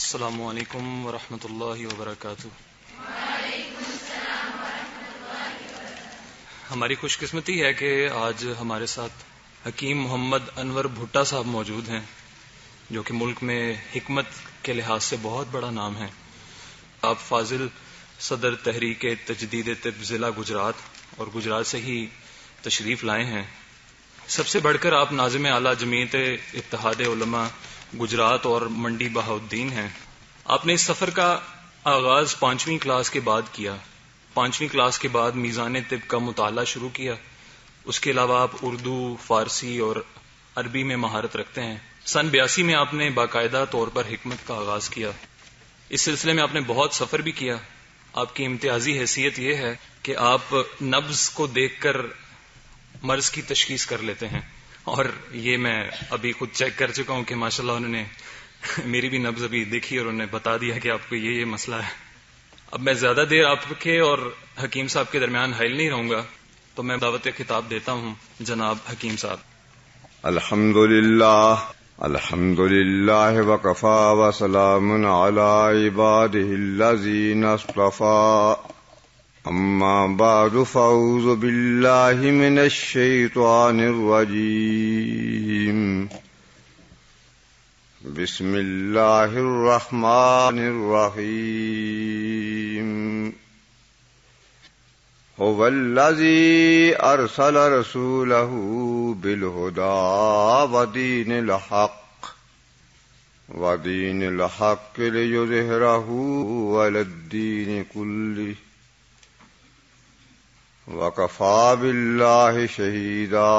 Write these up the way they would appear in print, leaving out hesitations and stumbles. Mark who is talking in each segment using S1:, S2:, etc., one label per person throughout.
S1: السلام علیکم ورحمۃ اللہ وبرکاتہ۔ ہماری خوش قسمتی ہے کہ آج ہمارے ساتھ حکیم محمد انور بھٹا صاحب موجود ہیں، جو کہ ملک میں حکمت کے لحاظ سے بہت بڑا نام ہے۔ آپ فاضل صدر تحریک تجدید طب ضلع گجرات اور گجرات سے ہی تشریف لائے ہیں۔ سب سے بڑھ کر آپ ناظم اعلیٰ جمعیت اتحاد علماء گجرات اور منڈی بہاؤالدین ہیں۔ آپ نے اس سفر کا آغاز 5ویں کلاس کے بعد کیا۔ 5ویں کلاس کے بعد میزان طب کا مطالعہ شروع کیا۔ اس کے علاوہ آپ اردو، فارسی اور عربی میں مہارت رکھتے ہیں۔ سن 82 میں آپ نے باقاعدہ طور پر حکمت کا آغاز کیا۔ اس سلسلے میں آپ نے بہت سفر بھی کیا۔ آپ کی امتیازی حیثیت یہ ہے کہ آپ نبض کو دیکھ کر مرض کی تشخیص کر لیتے ہیں، اور یہ میں ابھی خود چیک کر چکا ہوں کہ ماشاءاللہ انہوں نے میری بھی نبض ابھی دیکھی اور انہوں نے بتا دیا کہ آپ کو یہ مسئلہ ہے۔ اب میں زیادہ دیر آپ کے اور حکیم صاحب کے درمیان حائل نہیں رہوں گا، تو میں دعوت خطاب دیتا ہوں جناب حکیم صاحب۔
S2: الحمد للہ وکفا وسلام علی عبادہ الذین اصطفى، اما بعد فاعوذ باللہ من الشیطان الرجیم، بسم اللہ الرحمن الرحیم، هو الذی ارسل رسولہ بالہدی ودین الحق لیظہرہ علی الدین کلہ وکفی باللہ شہیدا۔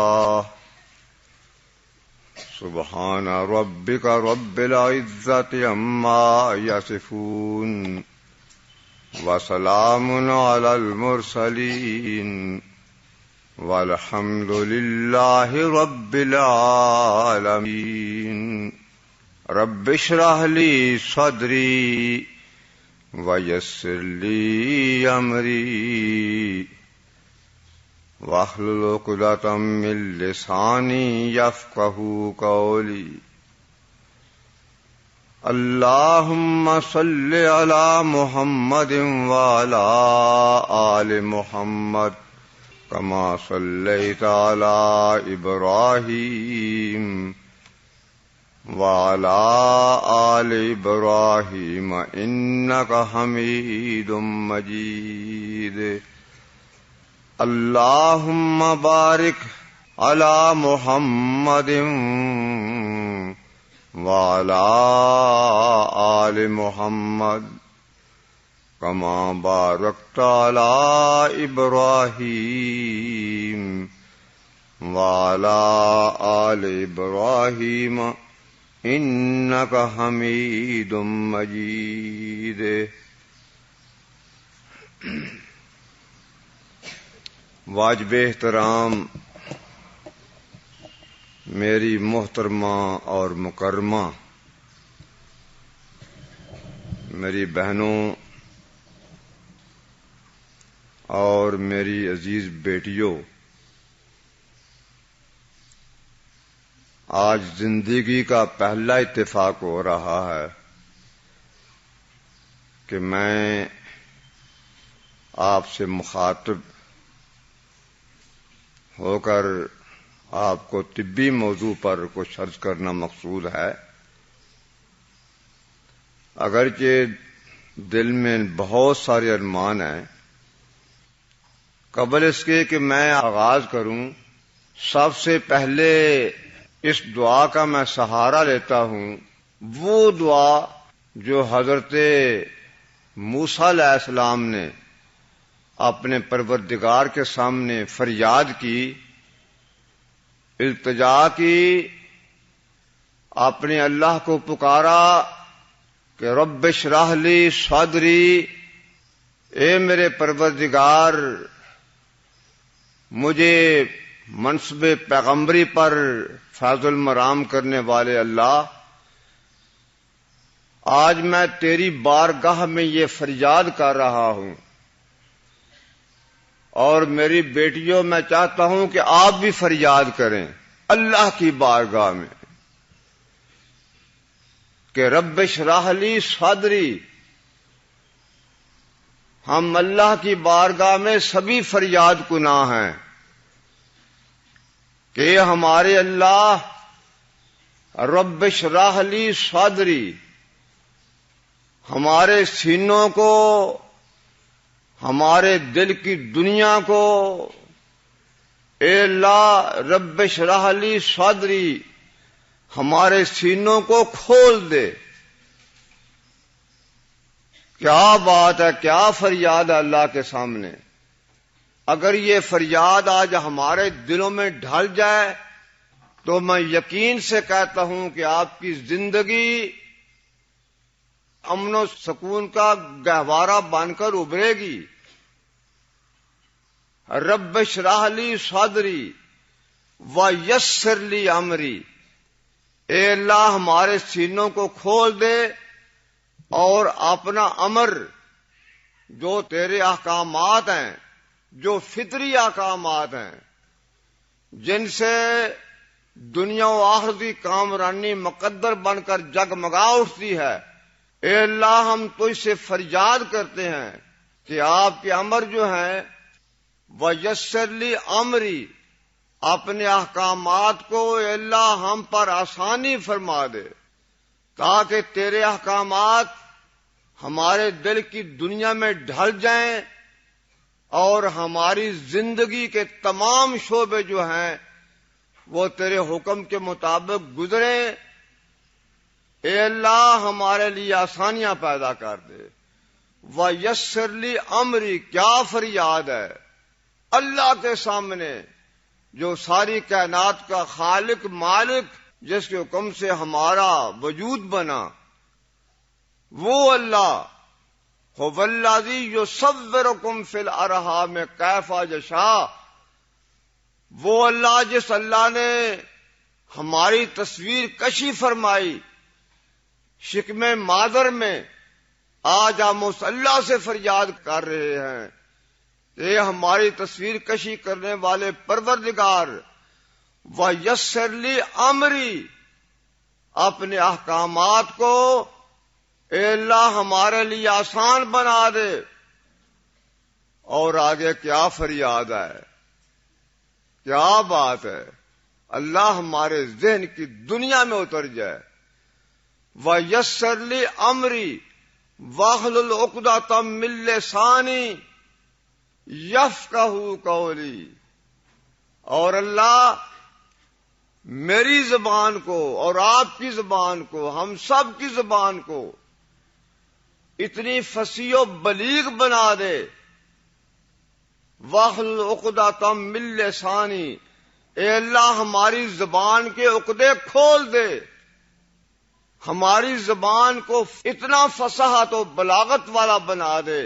S2: سبحان ربک رب العزت عما یصفون وسلام علی المرسلین والحمد للہ رب العالمین۔ رب اشرح لی صدری ویسر لی امری واحلل عقدۃ من لسانی یفقہوا قولی۔ اللہم صل علی محمد وعلی آل محمد کما صلیت علی ابراہیم وعلی آل ابراہیم انک حمید مجید۔ اللہم بارک علی محمد وعلی آل محمد کما بارکت علی ابراہیم وعلی آل ابراہیم انک حمید مجید۔ واجب احترام میری محترمہ اور مکرمہ میری بہنوں اور میری عزیز بیٹیوں، آج زندگی کا پہلا اتفاق ہو رہا ہے کہ میں آپ سے مخاطب ہو کر آپ کو طبی موضوع پر کچھ عرض کرنا مقصود ہے۔ اگرچہ دل میں بہت سارے ارمان ہیں، قبل اس کے کہ میں آغاز کروں، سب سے پہلے اس دعا کا میں سہارا لیتا ہوں، وہ دعا جو حضرت موسیٰ علیہ السلام نے اپنے پروردگار کے سامنے فریاد کی، التجا کی، اپنے اللہ کو پکارا کہ رب اشرح لی صدری، اے میرے پروردگار مجھے منصب پیغمبری پر فیض المرام کرنے والے اللہ، آج میں تیری بارگاہ میں یہ فریاد کر رہا ہوں، اور میری بیٹیوں میں چاہتا ہوں کہ آپ بھی فریاد کریں اللہ کی بارگاہ میں کہ رب اشرح لی صدری، ہم اللہ کی بارگاہ میں سبھی فریاد کناں ہیں کہ ہمارے اللہ رب اشرح لی صدری، ہمارے سینوں کو، ہمارے دل کی دنیا کو، اے اللہ رب اشرح لی صدری، ہمارے سینوں کو کھول دے۔ کیا بات ہے، کیا فریاد ہے اللہ کے سامنے۔ اگر یہ فریاد آج ہمارے دلوں میں ڈھل جائے تو میں یقین سے کہتا ہوں کہ آپ کی زندگی امن و سکون کا گہوارہ بن کر ابھرے گی۔ رب اشرح لی صدری ویسر لی امری، اے اللہ ہمارے سینوں کو کھول دے اور اپنا امر، جو تیرے احکامات ہیں، جو فطری احکامات ہیں، جن سے دنیا و آخرت کی کامرانی مقدر بن کر جگمگا اٹھتی ہے، اے اللہ ہم تجھ سے فریاد کرتے ہیں کہ آپ کے امر جو ہیں ویسر لی امری، اپنے احکامات کو اے اللہ ہم پر آسانی فرما دے، تاکہ تیرے احکامات ہمارے دل کی دنیا میں ڈھل جائیں اور ہماری زندگی کے تمام شعبے جو ہیں وہ تیرے حکم کے مطابق گزریں۔ اے اللہ ہمارے لیے آسانیاں پیدا کر دے۔ ویسر لی امری، کیا فریاد ہے اللہ کے سامنے جو ساری کائنات کا خالق مالک، جس کے حکم سے ہمارا وجود بنا، وہ اللہ هو الذی یصورکم فی الارحام کیف یشاء، وہ اللہ جس اللہ نے ہماری تصویر کشی فرمائی شکم مادر میں، آج ہم اس اللہ سے فریاد کر رہے ہیں کہ ہماری تصویر کشی کرنے والے پروردگار ویسر لی امری، اپنے احکامات کو اے اللہ ہمارے لیے آسان بنا دے۔ اور آگے کیا فریاد ہے، کیا بات ہے، اللہ ہمارے ذہن کی دنیا میں اتر جائے۔ ویسر لی امری واحلل عقدۃ من لسانی یفقہوا قولی، اور اللہ میری زبان کو اور آپ کی زبان کو، ہم سب کی زبان کو اتنی فصیح و بلیغ بنا دے۔ واحلل عقدۃ من لسانی، اے اللہ ہماری زبان کے عقدے کھول دے، ہماری زبان کو اتنا فصاحت و بلاغت والا بنا دے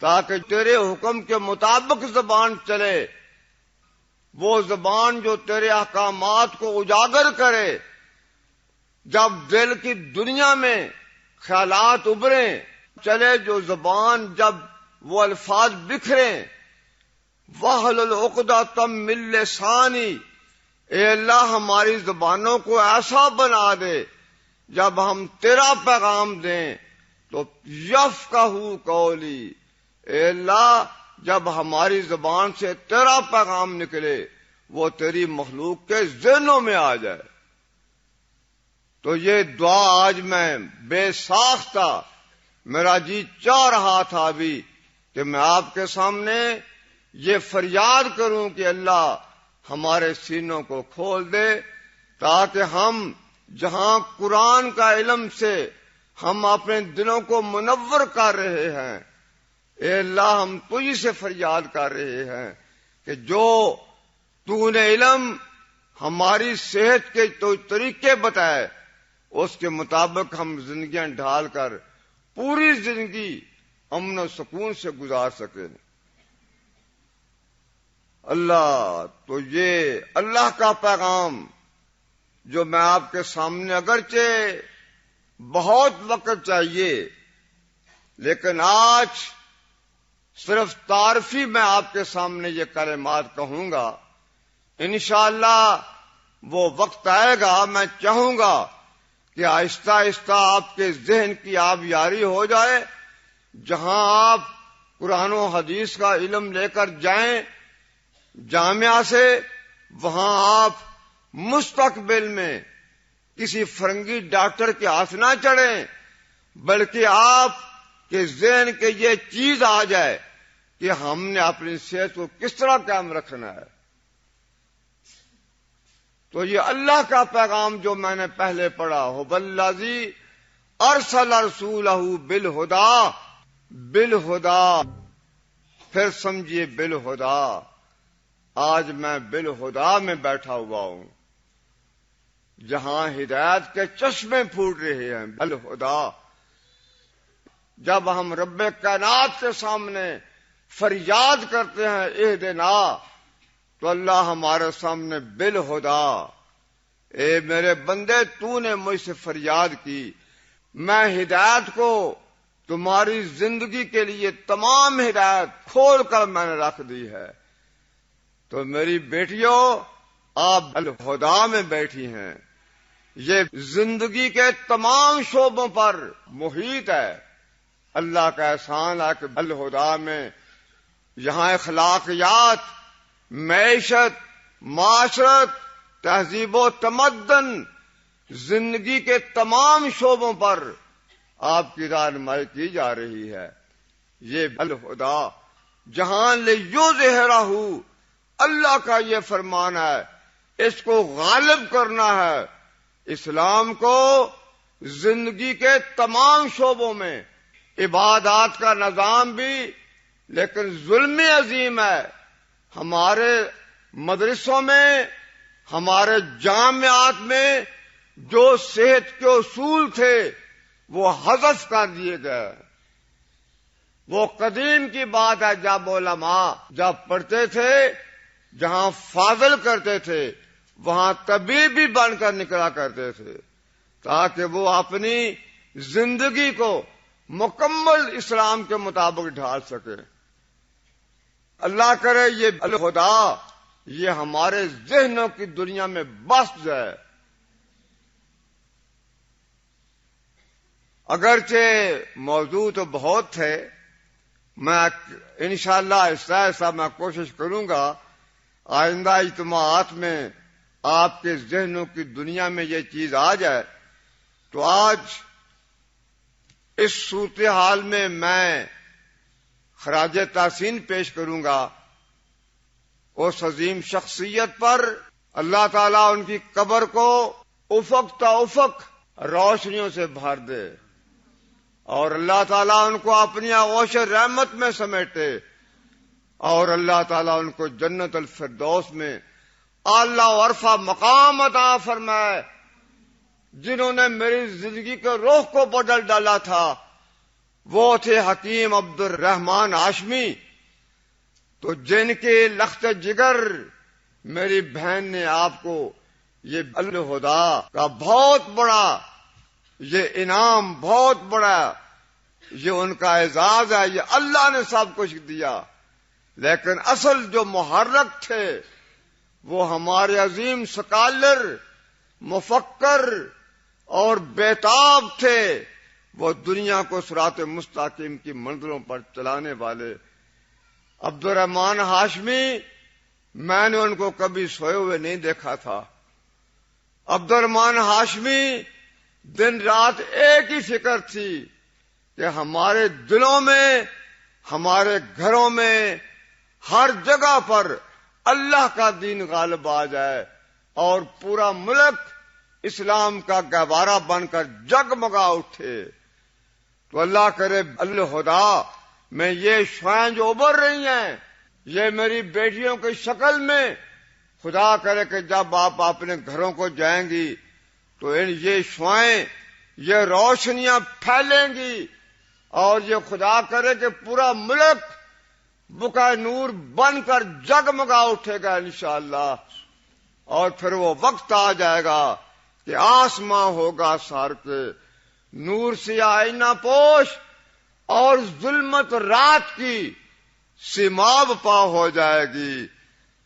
S2: تاکہ تیرے حکم کے مطابق زبان چلے، وہ زبان جو تیرے احکامات کو اجاگر کرے۔ جب دل کی دنیا میں خیالات ابھریں چلے، جو زبان جب وہ الفاظ بکھریں، واحلل عقدۃ من لسانی، اے اللہ ہماری زبانوں کو ایسا بنا دے جب ہم تیرا پیغام دیں تو یفقہوا قولی، اے اللہ جب ہماری زبان سے تیرا پیغام نکلے وہ تیری مخلوق کے ذہنوں میں آ جائے۔ تو یہ دعا آج میں بے ساختہ، میرا جی چاہ رہا تھا ابھی کہ میں آپ کے سامنے یہ فریاد کروں کہ اللہ ہمارے سینوں کو کھول دے، تاکہ ہم جہاں قرآن کا علم سے ہم اپنے دلوں کو منور کر رہے ہیں، اے اللہ ہم تجھ سے فریاد کر رہے ہیں کہ جو تو نے علم ہماری صحت کے تو طریقے بتائے اس کے مطابق ہم زندگیاں ڈھال کر پوری زندگی امن و سکون سے گزار سکیں۔ اللہ تو یہ اللہ کا پیغام جو میں آپ کے سامنے، اگرچہ بہت وقت چاہیے لیکن آج صرف تعارفی میں آپ کے سامنے یہ کلمات کہوں گا، انشاءاللہ وہ وقت آئے گا میں چاہوں گا کہ آہستہ آہستہ آپ کے ذہن کی آبیاری ہو جائے. جہاں آپ قرآن و حدیث کا علم لے کر جائیں جامعہ سے، وہاں آپ مستقبل میں کسی فرنگی ڈاکٹر کے ہاتھ نہ چڑھیں، بلکہ آپ کے ذہن کے یہ چیز آ جائے کہ ہم نے اپنی صحت کو کس طرح قائم رکھنا ہے. تو یہ اللہ کا پیغام جو میں نے پہلے پڑھا، هو الذی ارسل رسولہ بالہدی، بالہدی، پھر سمجھیے بالہدی. آج میں بالہدی میں بیٹھا ہوا ہوں، جہاں ہدایت کے چشمے پھوٹ رہے ہیں. بالہدی. جب ہم رب کائنات کے سامنے فریاد کرتے ہیں اہدنا، تو اللہ ہمارے سامنے بالہدی، اے میرے بندے تو نے مجھ سے فریاد کی، میں ہدایت کو تمہاری زندگی کے لیے تمام ہدایت کھول کر میں نے رکھ دی ہے. تو میری بیٹیوں، آپ بالہدی میں بیٹھی ہیں. یہ زندگی کے تمام شعبوں پر محیط ہے. اللہ کا احسان ہے کہ بالہدی میں یہاں اخلاقیات، معیشت، معاشرت، تہذیب و تمدن، زندگی کے تمام شعبوں پر آپ کی رہنمائی کی جا رہی ہے. یہ بالہدی جہاں لیظہرہ، اللہ کا یہ فرمان ہے، اس کو غالب کرنا ہے، اسلام کو زندگی کے تمام شعبوں میں. عبادات کا نظام بھی، لیکن ظلم عظیم ہے. ہمارے مدرسوں میں، ہمارے جامعات میں جو صحت کے اصول تھے وہ حذف کر دیے گئے. وہ قدیم کی بات ہے جب علماء جب پڑھتے تھے، جہاں فاضل کرتے تھے وہاں طبیب بھی بن کر نکلا کرتے تھے، تاکہ وہ اپنی زندگی کو مکمل اسلام کے مطابق ڈھال سکے. اللہ کرے یہ بالہدی یہ ہمارے ذہنوں کی دنیا میں بس جائے. اگرچہ موضوع تو بہت تھے، میں انشاءاللہ آہستہ آہستہ میں کوشش کروں گا آئندہ اجتماعات میں آپ کے ذہنوں کی دنیا میں یہ چیز آ جائے. تو آج اس صورتحال میں میں خراج تحسین پیش کروں گا اس عظیم شخصیت پر. اللہ تعالیٰ ان کی قبر کو افق تا افق روشنیوں سے بھر دے، اور اللہ تعالیٰ ان کو اپنی آغوش رحمت میں سمیٹے، اور اللہ تعالیٰ ان کو جنت الفردوس میں اعلیٰ و عرفہ مقام عطا فرمائے. جنہوں نے میری زندگی کے رخ کو بدل ڈالا تھا وہ تھے حکیم عبد الرحمن ہاشمی. تو جن کے لخت جگر میری بہن نے آپ کو یہ بالہدی کا بہت بڑا یہ انعام، بہت بڑا یہ ان کا اعزاز ہے. یہ اللہ نے سب کچھ دیا، لیکن اصل جو محرک تھے وہ ہمارے عظیم سکالر، مفکر اور بیتاب تھے. وہ دنیا کو صراط مستقیم کی منزلوں پر چلانے والے عبد الرحمن ہاشمی. میں نے ان کو کبھی سوئے ہوئے نہیں دیکھا تھا. عبد الرحمن ہاشمی دن رات ایک ہی فکر تھی کہ ہمارے دلوں میں، ہمارے گھروں میں، ہر جگہ پر اللہ کا دین غالب آ جائے اور پورا ملک اسلام کا گہوارہ بن کر جگمگا اٹھے. تو اللہ کرے بالہدی میں یہ شعائیں جو ابھر رہی ہیں یہ میری بیٹیوں کی شکل میں، خدا کرے کہ جب آپ اپنے گھروں کو جائیں گی تو یہ شعائیں، یہ روشنیاں پھیلیں گی، اور یہ خدا کرے کہ پورا ملک بقع نور بن کر جگمگا اٹھے گا انشاءاللہ. اور پھر وہ وقت آ جائے گا کہ آسماں ہوگا سار کے نور سے آئینہ پوش، اور ظلمت رات کی سیماب پا ہو جائے گی،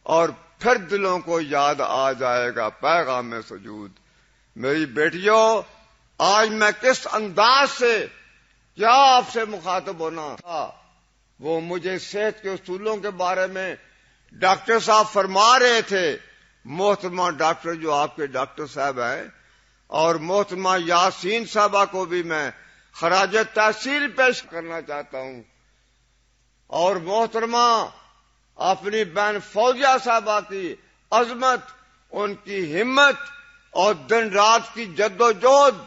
S2: اور پھر دلوں کو یاد آ جائے گا پیغام سجود. میری بیٹیوں، آج میں کس انداز سے کیا آپ سے مخاطب ہونا تھا، وہ مجھے صحت کے اصولوں کے بارے میں ڈاکٹر صاحب فرما رہے تھے. محترمہ ڈاکٹر جو آپ کے ڈاکٹر صاحب ہیں، اور محترمہ یاسین صاحبہ کو بھی میں خراج تحسین پیش کرنا چاہتا ہوں، اور محترمہ اپنی بہن فوزیہ صاحبہ کی عظمت، ان کی ہمت اور دن رات کی جد و جہد،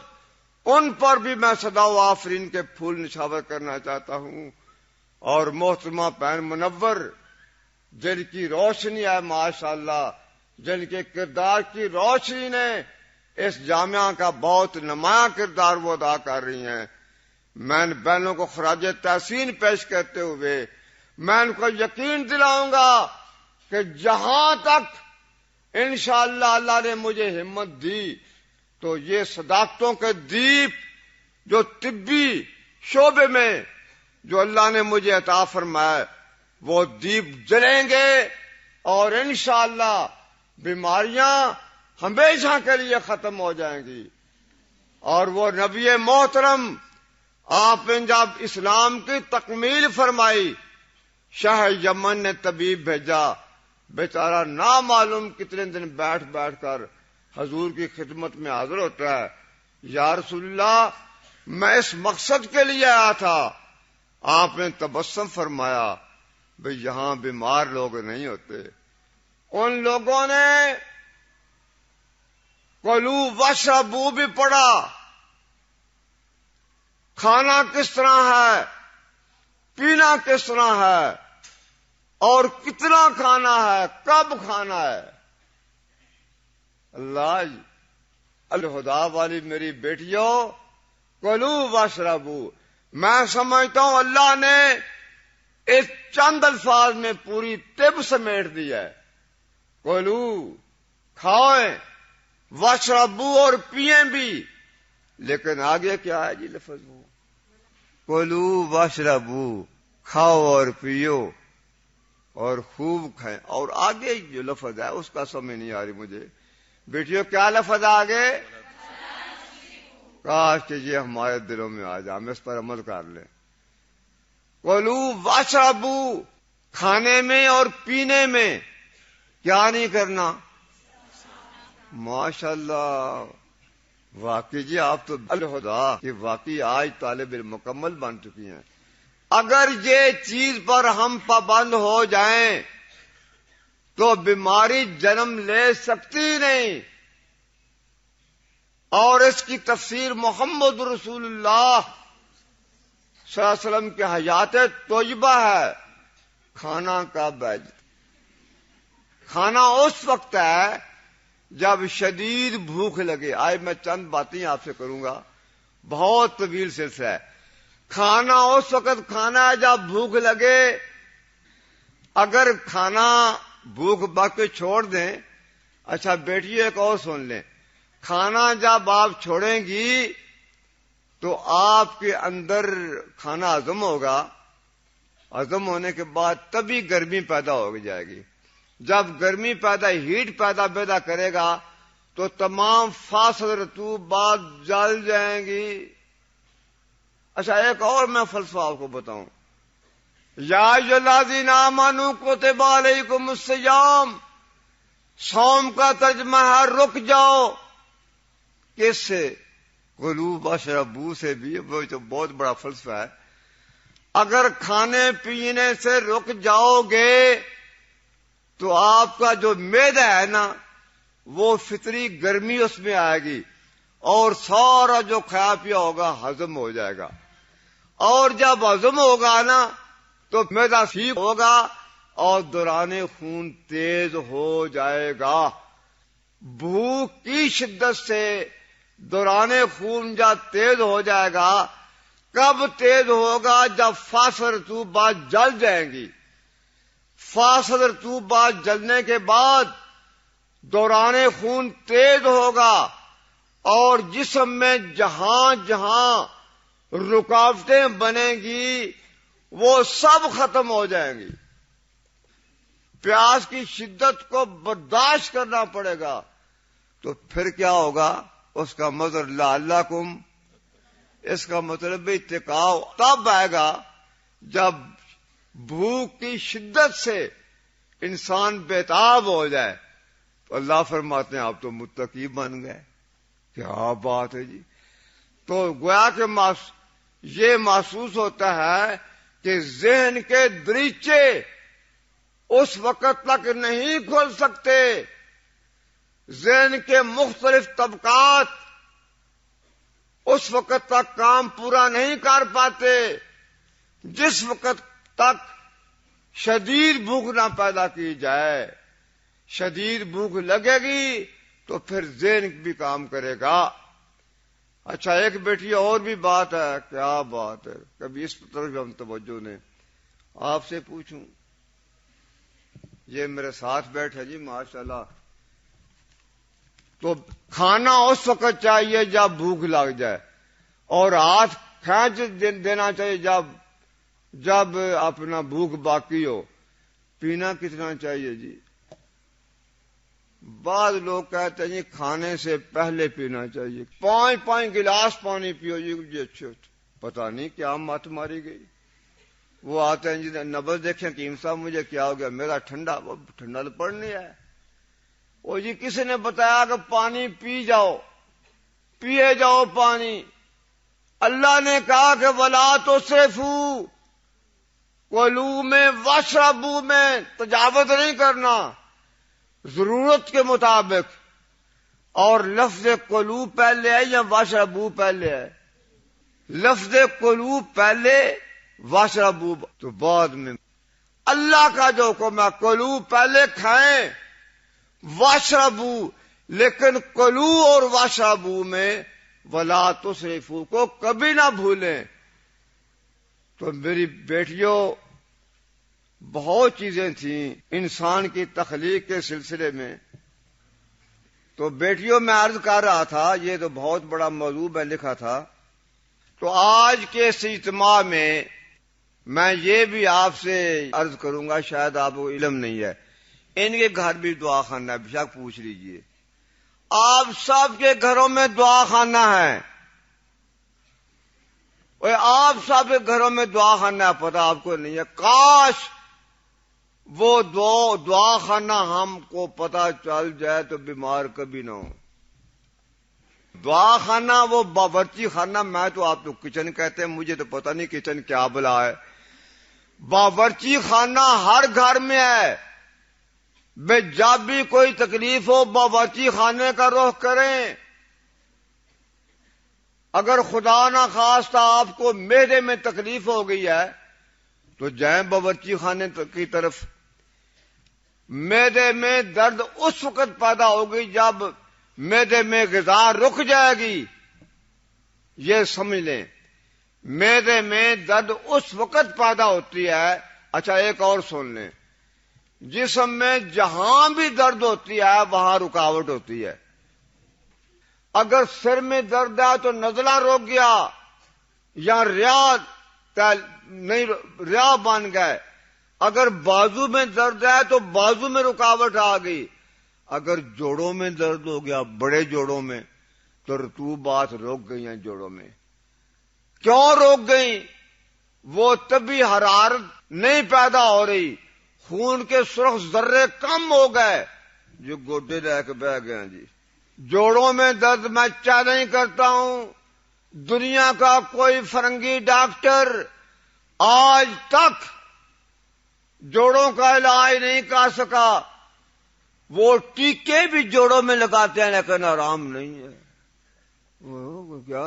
S2: ان پر بھی میں صدا و آفرین کے پھول نچھاور کرنا چاہتا ہوں. اور محترمہ بہن منور، جن کی روشنی ہے ماشاءاللہ، جن کے کردار کی روشنی نے اس جامعہ کا بہت نمایاں کردار وہ ادا کر رہی ہیں. میں ان بہنوں کو خراج تحسین پیش کرتے ہوئے میں ان کو یقین دلاؤں گا کہ جہاں تک انشاءاللہ اللہ نے مجھے ہمت دی تو یہ صداقتوں کے دیپ جو طبی شعبے میں جو اللہ نے مجھے عطا فرمایا وہ دیپ جلیں گے، اور انشاءاللہ بیماریاں ہمیشہ کے لیے ختم ہو جائیں گی. اور وہ نبی محترم آپ نے جب اسلام کی تکمیل فرمائی، شاہ یمن نے طبیب بھیجا، بیچارہ نامعلوم کتنے دن بیٹھ بیٹھ کر حضور کی خدمت میں حاضر ہوتا ہے. یا رسول اللہ، میں اس مقصد کے لیے آیا تھا. آپ نے تبسم فرمایا، بھئی یہاں بیمار لوگ نہیں ہوتے. ان لوگوں نے کلو واشربو بھی پڑھا، کھانا کس طرح ہے، پینا کس طرح ہے، اور کتنا کھانا ہے، کب کھانا ہے. اللہ الہدا والی میری بیٹیوں، کلو واشربو، میں سمجھتا ہوں اللہ نے اس چند الفاظ میں پوری طب سمیٹ دی ہے. کلو، کھائیں، واشربو، اور پیئیں بھی. لیکن آگے کیا ہے جی لفظ وہ؟ کلو واشربو، کھاؤ اور پیو اور خوب کھائیں. اور آگے جو لفظ ہے اس کا سمجھ نہیں آ رہی مجھے. بیٹیوں کیا لفظ آگے؟ کاش کہ یہ ہمارے دلوں میں آ جائے، ہم اس پر عمل کر لیں. کلو واشربو، کھانے میں اور پینے میں کیا نہیں کرنا؟ ماشاءاللہ، واقعی جی آپ تو الہدا کہ واقعی آج طالب علم مکمل بن چکی ہیں. اگر یہ چیز پر ہم پابند ہو جائیں تو بیماری جنم لے سکتی نہیں. اور اس کی تفسیر محمد رسول اللہ صلی اللہ علیہ وسلم کے حیات طیبہ ہے. کھانا کب ہے؟ کھانا اس وقت ہے جب شدید بھوک لگے. آج میں چند باتیں آپ سے کروں گا، بہت طویل سلسلہ ہے. کھانا اس وقت کھانا ہے جب بھوک لگے. اگر کھانا بھوک باقی چھوڑ دیں. اچھا بیٹی ایک اور سن لیں، کھانا جب آپ چھوڑیں گی تو آپ کے اندر کھانا ہضم ہوگا. ہضم ہونے کے بعد تبھی گرمی پیدا ہو جائے گی. جب گرمی پیدا، ہیٹ پیدا کرے گا تو تمام فاسد رطوبات جل جائیں گی. اچھا ایک اور میں فلسفہ آپ کو بتاؤں. یا ایھا الذین آمنوا کتب علیکم الصیام، صوم کا ترجمہ ہے رک جاؤ. کس سے؟ کلو واشربو سے بھی. وہ تو بہت بڑا فلسفہ ہے. اگر کھانے پینے سے رک جاؤ گے تو آپ کا جو معدہ ہے نا وہ فطری گرمی اس میں آئے گی اور سارا جو کھایا پیا ہوگا ہضم ہو جائے گا. اور جب ہضم ہوگا نا تو معدہ ٹھیک ہوگا اور دوران خون تیز ہو جائے گا. بھوک کی شدت سے دوران خون جب تیز ہو جائے گا. کب تیز ہوگا؟ جب فاسد رطوبات جل جائیں گی. فاسد رطوبات جلنے کے بعد دوران خون تیز ہوگا اور جسم میں جہاں جہاں رکاوٹیں بنیں گی وہ سب ختم ہو جائیں گی. پیاس کی شدت کو برداشت کرنا پڑے گا. تو پھر کیا ہوگا؟ اس کا مظہر لعلکم اس کا مطلب اتقاء تب آئے گا جب بھوک کی شدت سے انسان بےتاب ہو جائے. تو اللہ فرماتے ہیں آپ تو متقی بن گئے. کیا بات ہے جی. تو گویا کہ یہ محسوس ہوتا ہے کہ ذہن کے دریچے اس وقت تک نہیں کھل سکتے، ذہن کے مختلف طبقات اس وقت تک کام پورا نہیں کر پاتے جس وقت تک شدید بھوک نہ پیدا کی جائے. شدید بھوک لگے گی تو پھر ذہن بھی کام کرے گا. اچھا ایک بیٹی اور بھی بات ہے. کیا بات ہے. کبھی اس طرف ہم توجہ نے آپ سے پوچھوں. یہ میرے ساتھ بیٹھے جی ماشاءاللہ. تو کھانا اس وقت چاہیے جب بھوک لگ جائے، اور ہاتھ کھینچ دینا چاہیے جب اپنا بھوک باقی ہو. پینا کتنا چاہیے جی؟ بعض لوگ کہتے ہیں جی کھانے سے پہلے پینا چاہیے. 5 گلاس پانی پیو جی. اچھا پتہ نہیں کیا مت ماری گئی. وہ آتے ہیں جی نبض دیکھیں حکیم صاحب مجھے کیا ہو گیا، میرا ٹھنڈا تو پڑ نہیں ہے. وہ جی کسی نے بتایا کہ پانی پی جاؤ، پیے جاؤ پانی. اللہ نے کہا کہ ولا تسرفوا، کلوا میں واشربوا میں تجاوز نہیں کرنا، ضرورت کے مطابق. اور لفظ کلو پہلے ہے یا واشربوا پہلے ہے؟ لفظ کلو پہلے، واشربوا تو بعد میں. اللہ کا جو حکم ہے کلو پہلے کھائیں، واشربوا، لیکن کلو اور واشربوا میں ولا تسرفوا کو کبھی نہ بھولیں. تو میری بیٹیوں بہت چیزیں تھیں انسان کی تخلیق کے سلسلے میں. تو بیٹیوں میں عرض کر رہا تھا، یہ تو بہت بڑا موضوع میں لکھا تھا. تو آج کے اس اجتماع میں یہ بھی آپ سے عرض کروں گا، شاید آپ کو علم نہیں ہے، ان کے گھر بھی دعا خانہ ہے، بے شک پوچھ لیجئے. آپ سب کے گھروں میں دعا خانہ ہے، آپ سب کے گھروں میں دعا خانہ ہے، پتہ آپ کو نہیں ہے. کاش وہ دعا خانہ ہم کو پتہ چل جائے تو بیمار کبھی نہ ہو. دعا خانہ وہ باورچی خانہ، میں تو آپ تو کچن کہتے ہیں، مجھے تو پتہ نہیں کچن کیا بلا ہے. باورچی خانہ ہر گھر میں ہے. جب بھی کوئی تکلیف ہو باورچی خانے کا رخ کریں. اگر خدا نہ خواستہ آپ کو معدے میں تکلیف ہو گئی ہے تو جائیں باورچی خانے کی طرف. معدے میں درد اس وقت پیدا ہوگی جب معدے میں غذا رک جائے گی. یہ سمجھ لیں، معدے میں درد اس وقت پیدا ہوتی ہے. اچھا ایک اور سن لیں، جسم میں جہاں بھی درد ہوتی ہے وہاں رکاوٹ ہوتی ہے. اگر سر میں درد ہے تو نزلہ روک گیا یا ریا بن گئے. اگر بازو میں درد ہے تو بازو میں رکاوٹ آ گئی. اگر جوڑوں میں درد ہو گیا، بڑے جوڑوں میں، تو رطوبات روک گئی ہیں جوڑوں میں. کیوں روک گئی؟ وہ طبی حرارت نہیں پیدا ہو رہی، خون کے سرخ ذرے کم ہو گئے جو گوڈے رہ کے بہ گئے ہیں جی. جوڑوں میں درد میں چیلنج کرتا ہوں، دنیا کا کوئی فرنگی ڈاکٹر آج تک جوڑوں کا علاج نہیں کر سکا. وہ ٹیکے بھی جوڑوں میں لگاتے ہیں لیکن آرام نہیں ہے. کیا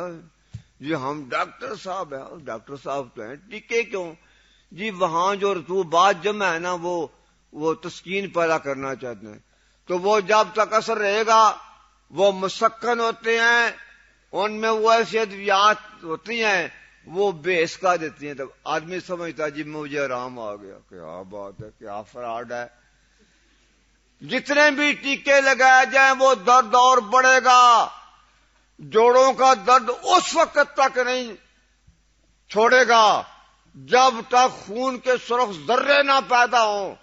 S2: جی ہم ڈاکٹر صاحب ہیں، ڈاکٹر صاحب تو ہیں، ٹیکے کیوں جی؟ وہاں جو رطوبات جمع ہے نا وہ تسکین پیدا کرنا چاہتے ہیں. تو وہ جب تک اثر رہے گا وہ مسکن ہوتے ہیں، ان میں وہ ایسی ادویات ہوتی ہیں وہ بے حسکا دیتی ہیں. تب آدمی سمجھتا جی مجھے آرام آ گیا. کیا بات ہے، کیا فراڈ ہے. جتنے بھی ٹیکے لگائے جائیں وہ درد اور بڑھے گا. جوڑوں کا درد اس وقت تک نہیں چھوڑے گا جب تک خون کے سرخ ذرے نہ پیدا ہوں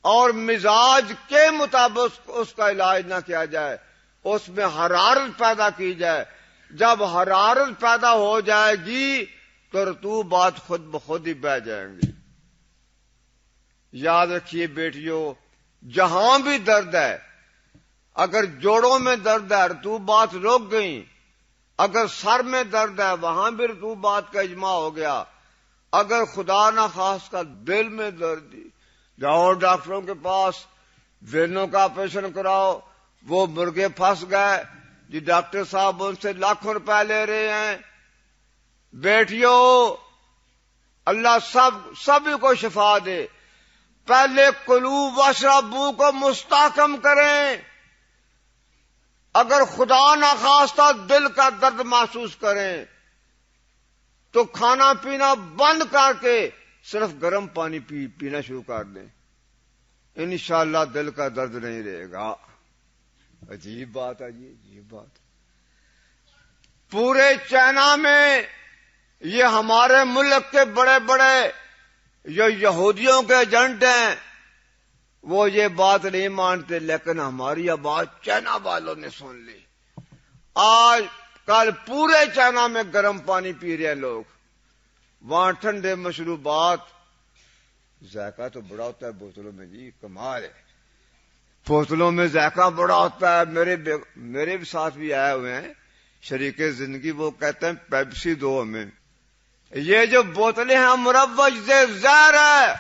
S2: اور مزاج کے مطابق اس کا علاج نہ کیا جائے، اس میں حرارت پیدا کی جائے. جب حرارت پیدا ہو جائے گی تو رطوبات خود بخود ہی بہ جائیں گی۔ یاد رکھیے بیٹیوں، جہاں بھی درد ہے، اگر جوڑوں میں درد ہے رطوبات رک گئیں، اگر سر میں درد ہے وہاں بھی رطوبات کا اجماع ہو گیا، اگر خدا نہ خواستہ دل میں درد، جاؤ ڈاکٹروں کے پاس، وینوں کا آپریشن کراؤ، وہ مرغے پھنس گئے جی ڈاکٹر صاحب ان سے لاکھوں روپے لے رہے ہیں۔ بیٹیوں، اللہ سبھی کو شفا دے، پہلے کلو واشربو کو مستحکم کریں۔ اگر خدا نخواستہ دل کا درد محسوس کریں تو کھانا پینا بند کر کے صرف گرم پانی پینا شروع کر دیں، انشاءاللہ دل کا درد نہیں رہے گا۔ عجیب بات ہے جی، عجیب بات۔ پورے چائنا میں یہ ہمارے ملک کے بڑے بڑے جو یہودیوں کے ایجنٹ ہیں وہ یہ بات نہیں مانتے، لیکن ہماری یہ بات چائنا والوں نے سن لی۔ آج کل پورے چائنا میں گرم پانی پی رہے ہیں لوگ، وہاں ٹھنڈے مشروبات، ذائقہ تو بڑا ہوتا ہے بوتلوں میں جی، کمال ہے، بوتلوں میں ذائقہ بڑا ہوتا ہے۔ میرے بھی ساتھ بھی آئے ہوئے ہیں شریک زندگی، وہ کہتے ہیں پیپسی دو ہمیں۔ یہ جو بوتلیں ہیں مروج سے زہر ہے،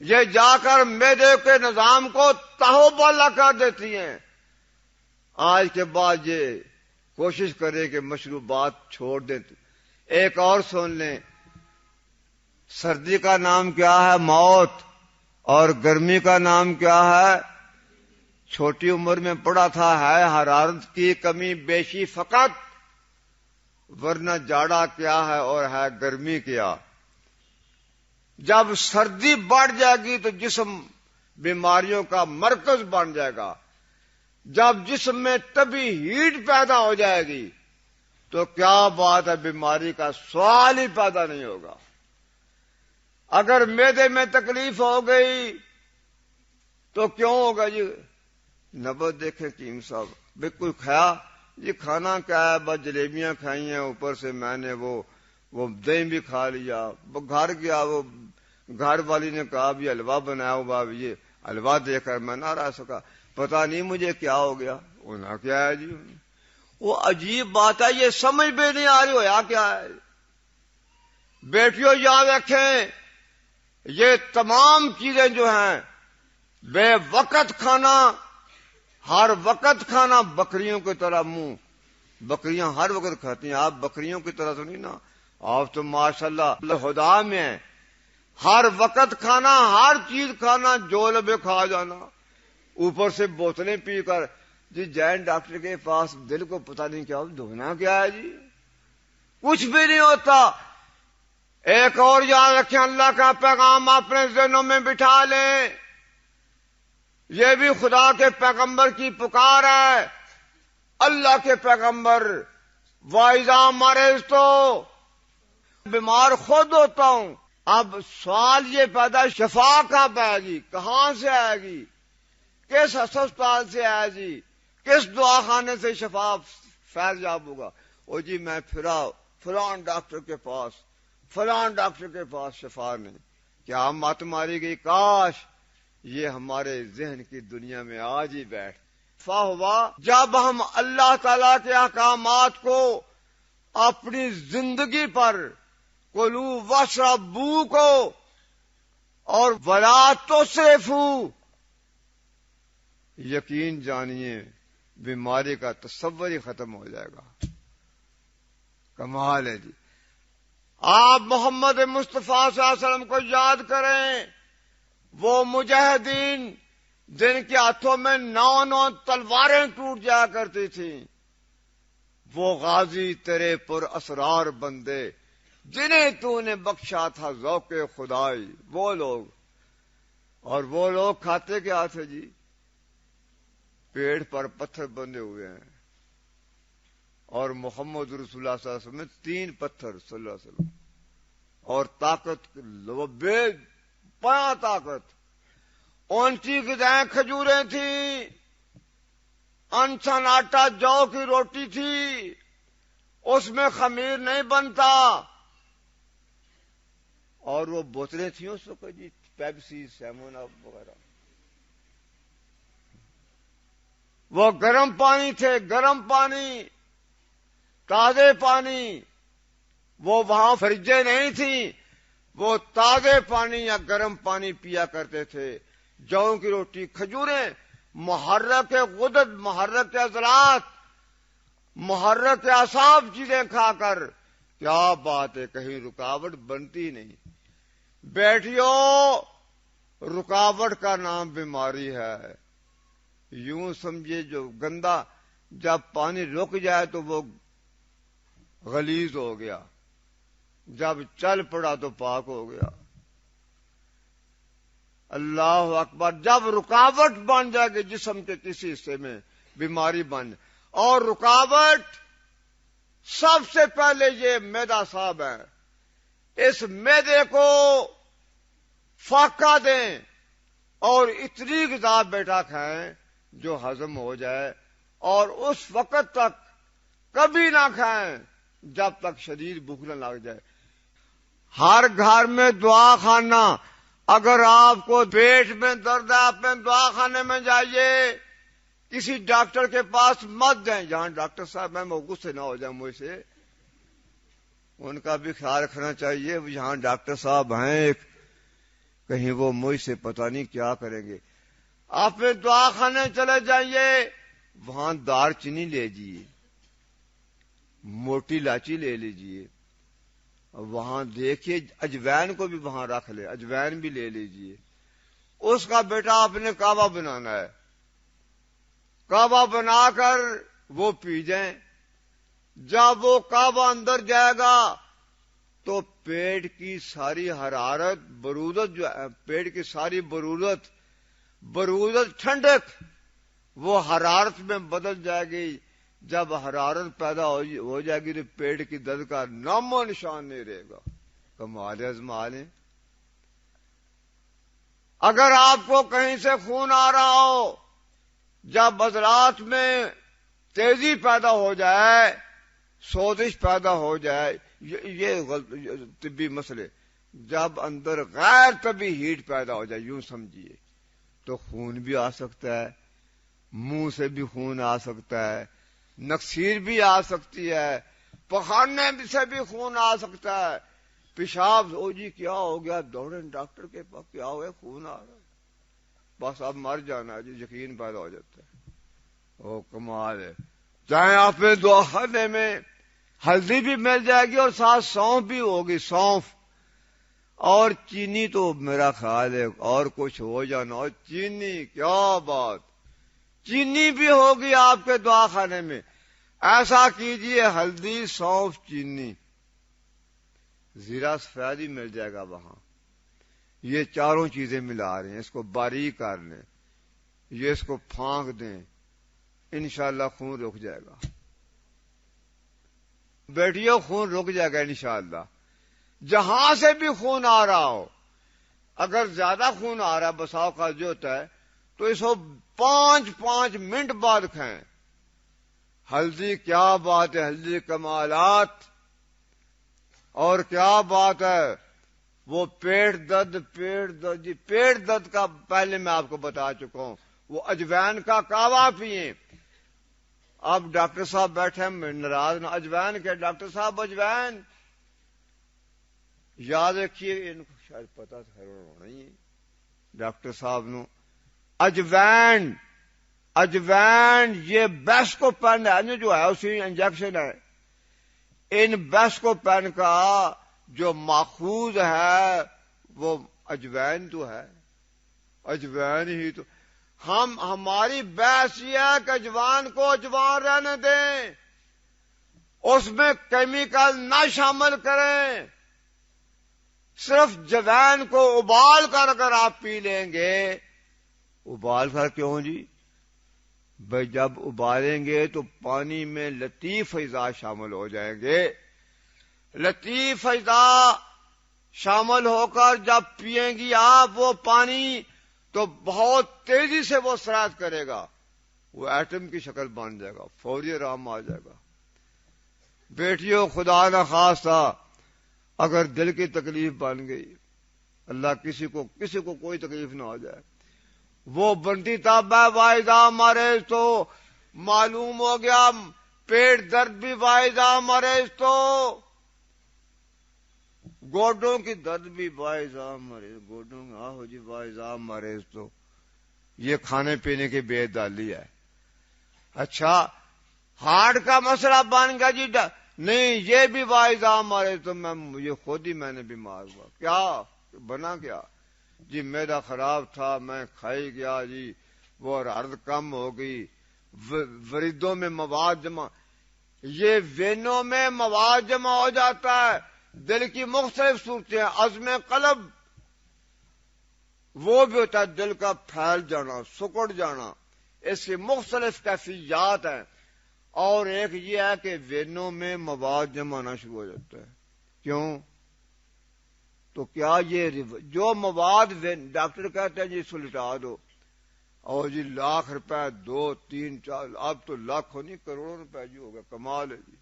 S2: یہ جا کر معدے کے نظام کو تہو بالا کر دیتی ہیں۔ آج کے بعد یہ کوشش کریں کہ مشروبات چھوڑ دیں۔ ایک اور سن لیں، سردی کا نام کیا ہے؟ موت۔ اور گرمی کا نام کیا ہے؟ چھوٹی عمر میں پڑھا تھا، ہے حرارت کی کمی بیشی فقط، ورنہ جاڑا کیا ہے اور ہے گرمی کیا۔ جب سردی بڑھ جائے گی تو جسم بیماریوں کا مرکز بن جائے گا، جب جسم میں طبی ہیٹ پیدا ہو جائے گی تو کیا بات ہے، بیماری کا سوال ہی پیدا نہیں ہوگا۔ اگر معدے میں تکلیف ہو گئی تو کیوں ہوگا جی؟ نبض دیکھیں کیم صاحب، بالکل کھایا جی، کھانا کیا ہے؟ بس جلیبیاں کھائی ہیں، اوپر سے میں نے وہ دہی بھی کھا لیا۔ گھر گیا، وہ گھر والی نے کہا بھی حلوہ بنایا ہوا، یہ حلوہ دے کر میں نہ رہ سکا، پتہ نہیں مجھے کیا ہو گیا۔ ہونا کیا ہے جی؟ وہ عجیب بات ہے، یہ سمجھ بھی نہیں آ رہی ہویا کیا ہے۔ بیٹیوں یاد رکھیں، یہ تمام چیزیں جو ہیں، بے وقت کھانا، ہر وقت کھانا، بکریوں کی طرح منہ، بکریاں ہر وقت کھاتی ہیں، آپ بکریوں کی طرح تو نہیں نا، آپ تو ماشاءاللہ خدا میں ہیں۔ ہر وقت کھانا، ہر چیز کھانا، جو لبے کھا جانا، اوپر سے بوتلیں پی کر جی جین ڈاکٹر کے پاس، دل کو پتہ نہیں کیا دھونا کیا ہے جی، کچھ بھی نہیں ہوتا۔ ایک اور یاد رکھیں، اللہ کا پیغام اپنے ذہنوں میں بٹھا لیں، یہ بھی خدا کے پیغمبر کی پکار ہے۔ اللہ کے پیغمبر، وَإِذَا مَرِضْتُ، بیمار خود ہوتا ہوں۔ اب سوال یہ پیدا، شفا کب آئے گی؟ کہاں سے آئے گی؟ کس ہسپتال سے آئے گی؟ کس دعا خانے سے شفا فیض یاب ہوگا؟ او جی میں پھرا فلان ڈاکٹر کے پاس، فلان ڈاکٹر کے پاس، شفا نہیں۔ کیا مت ماری گئی؟ کاش یہ ہمارے ذہن کی دنیا میں آج ہی بیٹھ ہوا۔ جب ہم اللہ تعالی کے احکامات کو اپنی زندگی پر، کلو واشربو کو اور ولا تسرفو، یقین جانیے بیماری کا تصور ہی ختم ہو جائے گا۔ کمال ہے جی۔ آپ محمد مصطفیٰ صلی اللہ علیہ وسلم کو یاد کریں، وہ مجاہدین جن کے ہاتھوں میں 9 تلواریں ٹوٹ جایا کرتی تھیں، وہ غازی تیرے پر اسرار بندے جنہیں تو نے بخشا تھا ذوق خدائی، وہ لوگ۔ اور وہ لوگ کھاتے کیا تھے جی؟ پیڑ پر پتھر بندے ہوئے ہیں، اور محمد رسول اللہ صلی اللہ علیہ وسلم میں 3 پتھر صلی اللہ علیہ وسلم، اور طاقت بے پایا طاقت، ان کی غذائیں کھجوریں تھیں، انسن آٹا جو کی روٹی تھی، اس میں خمیر نہیں بنتا. اور وہ بوتلیں تھیں اس وقت جی، پیپسی، سیمون اپ وغیرہ، وہ گرم پانی تھے، گرم پانی، تازے پانی. وہ وہاں فریجیں نہیں تھیں، وہ تازے پانی یا گرم پانی پیا کرتے تھے. جو کی روٹی، کھجوریں، محرک غدد، محرک عضلات، محرک اعصاب چیزیں کھا کر کیا بات ہے، کہیں رکاوٹ بنتی نہیں. بیٹھیو، رکاوٹ کا نام بیماری ہے. یوں سمجھے جو گندا جب پانی رک جائے تو وہ غلیظ ہو گیا، جب چل پڑا تو پاک ہو گیا. اللہ اکبر. جب رکاوٹ بن جائے گی جسم کے کسی حصے میں، بیماری بن جائے. اور رکاوٹ سب سے پہلے یہ معدہ صاحب ہے. اس معدے کو فاقہ دیں اور اتنی غذا بیٹا کھائیں جو ہضم ہو جائے، اور اس وقت تک کبھی نہ کھائیں جب تک شدید بھوک نہ لگ جائے. ہر گھر میں دعا خانہ. اگر آپ کو پیٹ میں درد ہے، اپنے دعا خانے میں جائیے. کسی ڈاکٹر کے پاس مت جائیں جہاں ڈاکٹر صاحب ہیں وہ غصے نہ ہو جائیں مجھ سے. ان کا بھی خیال رکھنا چاہیے. جہاں ڈاکٹر صاحب ہیں کہیں وہ مجھ سے پتہ نہیں کیا کریں گے. آپ دعا خانے چلے جائیے، وہاں دار چینی لے جیے، موٹی لاچی لے لیجیے. وہاں دیکھیے اجوائن کو بھی وہاں رکھ لے، اجوائن بھی لے لیجیے. اس کا بیٹا آپ نے کعبہ بنانا ہے، کعبہ بنا کر وہ پی جائیں. جب وہ کعبہ اندر جائے گا تو پیٹ کی ساری حرارت، برودت جو ہے، پیٹ کی ساری برودت ٹھنڈک وہ حرارت میں بدل جائے گی. جب حرارت پیدا ہو جائے گی تو پیٹ کی درد کا نام و نشان نہیں رہے گا. کمال ازما لیں. اگر آپ کو کہیں سے خون آ رہا ہو، جب عضلات میں تیزی پیدا ہو جائے، سوزش پیدا ہو جائے، یہ طبی مسئلے، جب اندر غیر طبی ہیٹ پیدا ہو جائے، یوں سمجھیے، تو خون بھی آ سکتا ہے، منہ سے بھی خون آ سکتا ہے، نکسیر بھی آ سکتی ہے، پخانے سے بھی خون آ سکتا ہے. پیشاب، او جی کیا ہو گیا، دوڑیں ڈاکٹر کے پاس، کیا ہوا، خون آ رہا ہے، بس اب مر جانا جی، یقین پیدا ہو جاتا ہے. او کمال ہے. چاہے آپ نے دعا خانے میں ہلدی بھی مل جائے گی اور ساتھ سونف بھی ہوگی، سونف اور چینی. تو میرا خیال ہے اور کچھ ہو جانا، اور چینی، کیا بات، چینی بھی ہوگی آپ کے دعا خانے میں. ایسا کیجئے، ہلدی، سونف، چینی، زیرہ سفید مل جائے گا وہاں. یہ چاروں چیزیں ملا رہے ہیں، اس کو باریک کر لیں، یہ اس کو پھانک دیں، انشاءاللہ خون رک جائے گا. بیٹیوں، خون رک جائے گا انشاءاللہ. جہاں سے بھی خون آ رہا ہو، اگر زیادہ خون آ رہا ہے بساؤ کا جو ہوتا ہے تو اس کو 5 منٹ بعد کھائیں. ہلدی، کیا بات ہے، ہلدی کمالات. اور کیا بات ہے، وہ پیٹ درد کا پہلے میں آپ کو بتا چکا ہوں. وہ اجوائن کا کعوہ پئیں. اب ڈاکٹر صاحب بیٹھے ہیں ناراض نہ، اجوائن کے ڈاکٹر صاحب اجوائن یاد رکھیے، ان کو شاید پتا تھا ہونا ہی ڈاکٹر صاحب نو. اجوائن یہ بیس کو پین ہے جو ہے، اسی انجیکشن ہے. ان بیس کو پین کا جو ماخوذ ہے وہ اجوائن تو ہے، اجوائن ہی تو. ہماری بحث یہ ہے کہ اجوان کو اجوان رہنے دیں، اس میں کیمیکل نہ شامل کریں. صرف جوین کو ابال کر اگر آپ پی لیں گے، ابال کر کیوں جی بھائی، جب ابالیں گے تو پانی میں لطیف اجزاء شامل ہو جائیں گے. لطیف اجزاء شامل ہو کر جب پیئیں گی آپ وہ پانی تو بہت تیزی سے وہ سرایت کرے گا. وہ ایٹم کی شکل بن جائے گا، فوری آرام آ جائے گا۔ بیٹیوں، خدا نہ خواستہ اگر دل کی تکلیف بن گئی، اللہ کسی کو کوئی تکلیف نہ ہو جائے، وہ بنتی تاب واحدہ مریض تو معلوم ہو گیا، پیٹ درد بھی واحدہ مریض تو، گوڈوں کی درد بھی واحدہ مریض، گوڈوں آہو جی واحدہ مریض تو، یہ کھانے پینے کی بے دالی ہے۔ اچھا ہارٹ کا مسئلہ بن گیا جی، نہیں یہ بھی واحدہ مریض تو، مجھے خود ہی میں نے بیمار ہوا، کیا بنا کیا جی؟ میرا خراب تھا، میں کھائی گیا جی، وہ حرارت کم ہو گئی، وریدوں میں مواد جمع، یہ وینوں میں مواد جمع ہو جاتا ہے، دل کی مختلف صورتیں، عزم قلب وہ بھی ہوتا ہے، دل کا پھیل جانا، سکڑ جانا، اس کی مختلف کیفیات ہیں۔ اور ایک یہ ہے کہ وینوں میں مواد جمع ہونا شروع ہو جاتا ہے۔ کیوں؟ تو کیا یہ جو مواد ڈاکٹر کہتے ہیں جی اس کو لٹا دو، اور جی لاکھ روپے 2 3 4 اب تو لاکھوں نہیں کروڑوں روپے جی ہوگا، کمال ہے جی،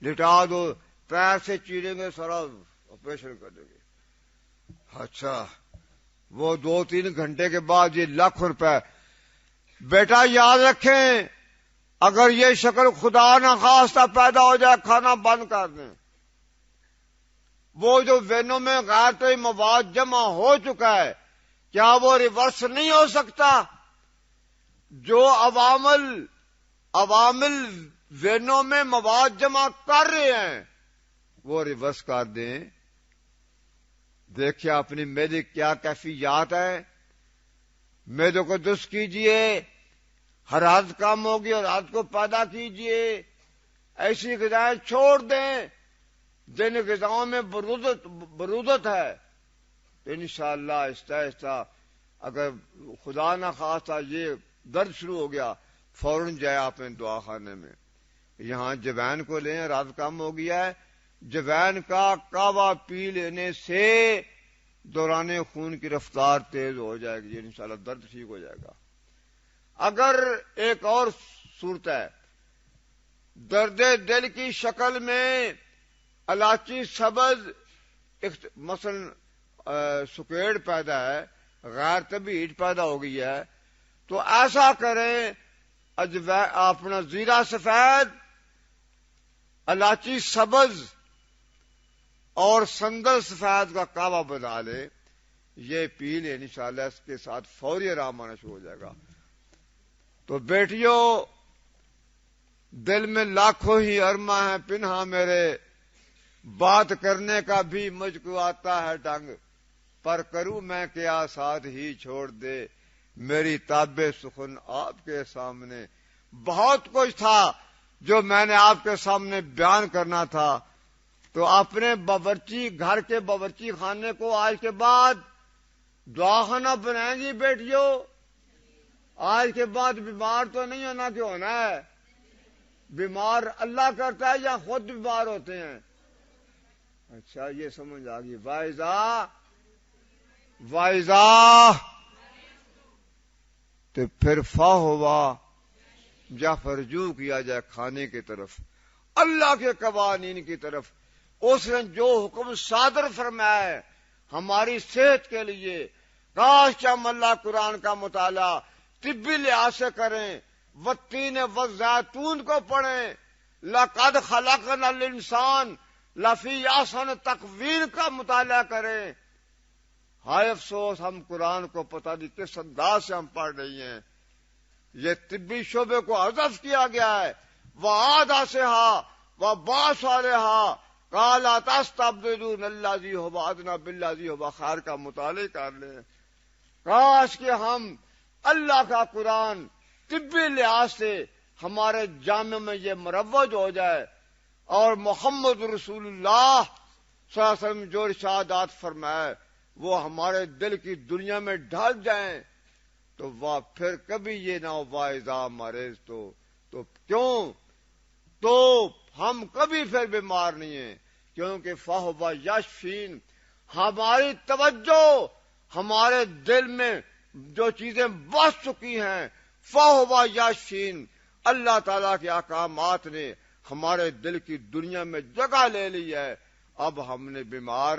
S2: لٹا دو، پیر سے چیریں گے سارا آپریشن کر دیں گے۔ اچھا وہ 2 3 گھنٹے کے بعد یہ لاکھوں روپے۔ بیٹا یاد رکھیں، اگر یہ شکل خدا نہ خواستہ پیدا ہو جائے، کھانا بند کر دیں۔ وہ جو وینوں میں غیر طبعی مواد جمع ہو چکا ہے، کیا وہ ریورس نہیں ہو سکتا؟ جو عوامل وینوں میں مواد جمع کر رہے ہیں وہ ریورس کر دیں۔ دیکھیے اپنی میری کیا کیفیات ہے، میدے کو درست کیجئے، حرارت کم ہوگی، حرارت کو پیدا کیجئے، ایسی غذائیں چھوڑ دیں جن غذاؤں میں برودت ہے، تو انشاءاللہ آہستہ آہستہ اگر خدا نہ خواستہ یہ درد شروع ہو گیا، فوراً جائے آپ نے دعا خانے میں، یہاں جوین کو لیں، رات کم ہو گیا ہے، جوین کا کعوہ پی لینے سے دوران خون کی رفتار تیز ہو جائے گی، انشاءاللہ درد ٹھیک ہو جائے گا۔ اگر ایک اور صورت ہے، درد دل کی شکل میں الائچی سبز مثلا سکیڑ پیدا ہے، غیر طبعی ہیٹ پیدا ہو گئی ہے، تو ایسا کریں، اپنا زیرہ سفید، الائچی سبز اور سندل سفید کا کعوہ بنا لے، یہ پی لے، انشاءاللہ اس کے ساتھ فوری آرام آنا شروع ہو جائے گا۔ تو بیٹیوں، دل میں لاکھوں ہی ارماں ہیں پنہاں میرے، بات کرنے کا بھی مجھ کو آتا ہے ڈنگ، پر کروں میں کیا ساتھ ہی چھوڑ دے میری تاب سخن آپ کے سامنے۔ بہت کچھ تھا جو میں نے آپ کے سامنے بیان کرنا تھا، تو اپنے باورچی گھر کے باورچی خانے کو آج کے بعد دعا خانہ بنائیں گی بیٹیوں؟ آج کے بعد بیمار تو نہیں ہونا کہ ہونا ہے؟ بیمار اللہ کرتا ہے یا خود بیمار ہوتے ہیں؟ اچھا یہ سمجھ آ گئی۔ وائزہ تو پھر فا ہوا یا فرجو کیا جائے کھانے کی طرف، اللہ کے قوانین کی طرف۔ اس نے جو حکم صادر فرمایا ہے ہماری صحت کے لیے، کاش ہم اللہ قرآن کا مطالعہ طبی لحاظ سے کریں، والتین والزیتون کو پڑھیں، لقد خلقنا الانسان لفی احسن تقویم کا مطالعہ کریں۔ ہائے افسوس ہم قرآن کو پتہ نہیں کس انداز سے ہم پڑھ رہی ہیں۔ یہ طبی شعبے کو حذف کیا گیا ہے۔ وعاد آسہا وباسالہا قال تستبدلون الذی هو ادنی بالذی هو خیر کا مطالعہ کر لیں۔ کاش کہ ہم اللہ کا قرآن طبی لحاظ سے ہمارے جامع میں یہ مروج ہو جائے، اور محمد رسول اللہ صلی اللہ علیہ وسلم جو ارشادات فرمائے وہ ہمارے دل کی دنیا میں ڈھل جائیں، تو وہ پھر کبھی یہ نہ ہو واعظہ مریض تو کیوں؟ تو ہم کبھی پھر بیمار نہیں ہیں، کیونکہ فہو یشفین۔ ہماری توجہ ہمارے دل میں جو چیزیں بس چکی ہیں فَهُوَ یَشْفِینِ، اللہ تعالیٰ کے احکامات نے ہمارے دل کی دنیا میں جگہ لے لی ہے. اب ہم نے بیمار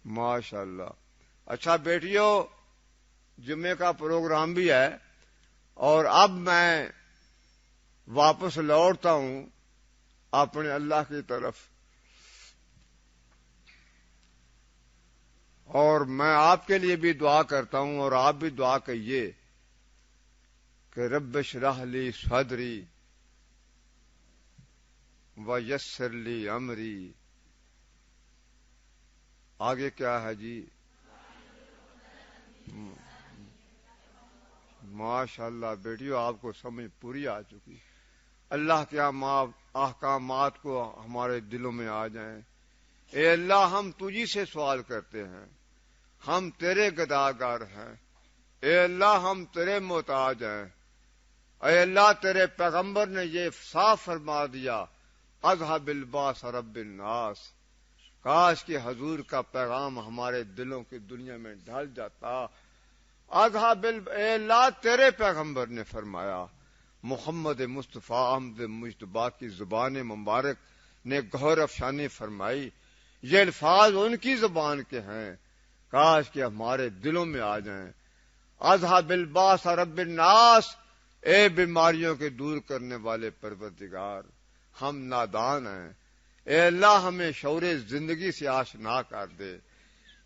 S2: ماشاءاللہ. اچھا بیٹیوں، جمعے کا پروگرام بھی ہے اور اب میں واپس لوٹتا ہوں اپنے اللہ کی طرف، اور میں آپ کے لیے بھی دعا کرتا ہوں اور آپ بھی دعا کہیے کہ رب اشرح لی صدری ویسر لی امری. آگے کیا ہے جی؟ ماشاءاللہ بیٹیوں، آپ کو سمجھ پوری آ چکی. اللہ کے احکامات کو ہمارے دلوں میں آ جائیں. اے اللہ، ہم تجھی سے سوال کرتے ہیں، ہم تیرے گداگر ہیں. اے اللہ، ہم تیرے محتاج ہیں. اے اللہ، تیرے پیغمبر نے یہ صاف فرما دیا، اذهب الباس رب الناس. کاش کہ حضور کا پیغام ہمارے دلوں کی دنیا میں ڈھل جاتا. اے اللہ، تیرے پیغمبر نے فرمایا، محمد مصطفیٰ احمد مجتبیٰ کی زبان مبارک نے گہر افشانی فرمائی. یہ الفاظ ان کی زبان کے ہیں، کاش کہ ہمارے دلوں میں آ جائیں. اذهب الباس رب الناس، اے بیماریوں کے دور کرنے والے پروردگار، ہم نادان ہیں. اے اللہ، ہمیں شعور زندگی سے آشنا کر دے.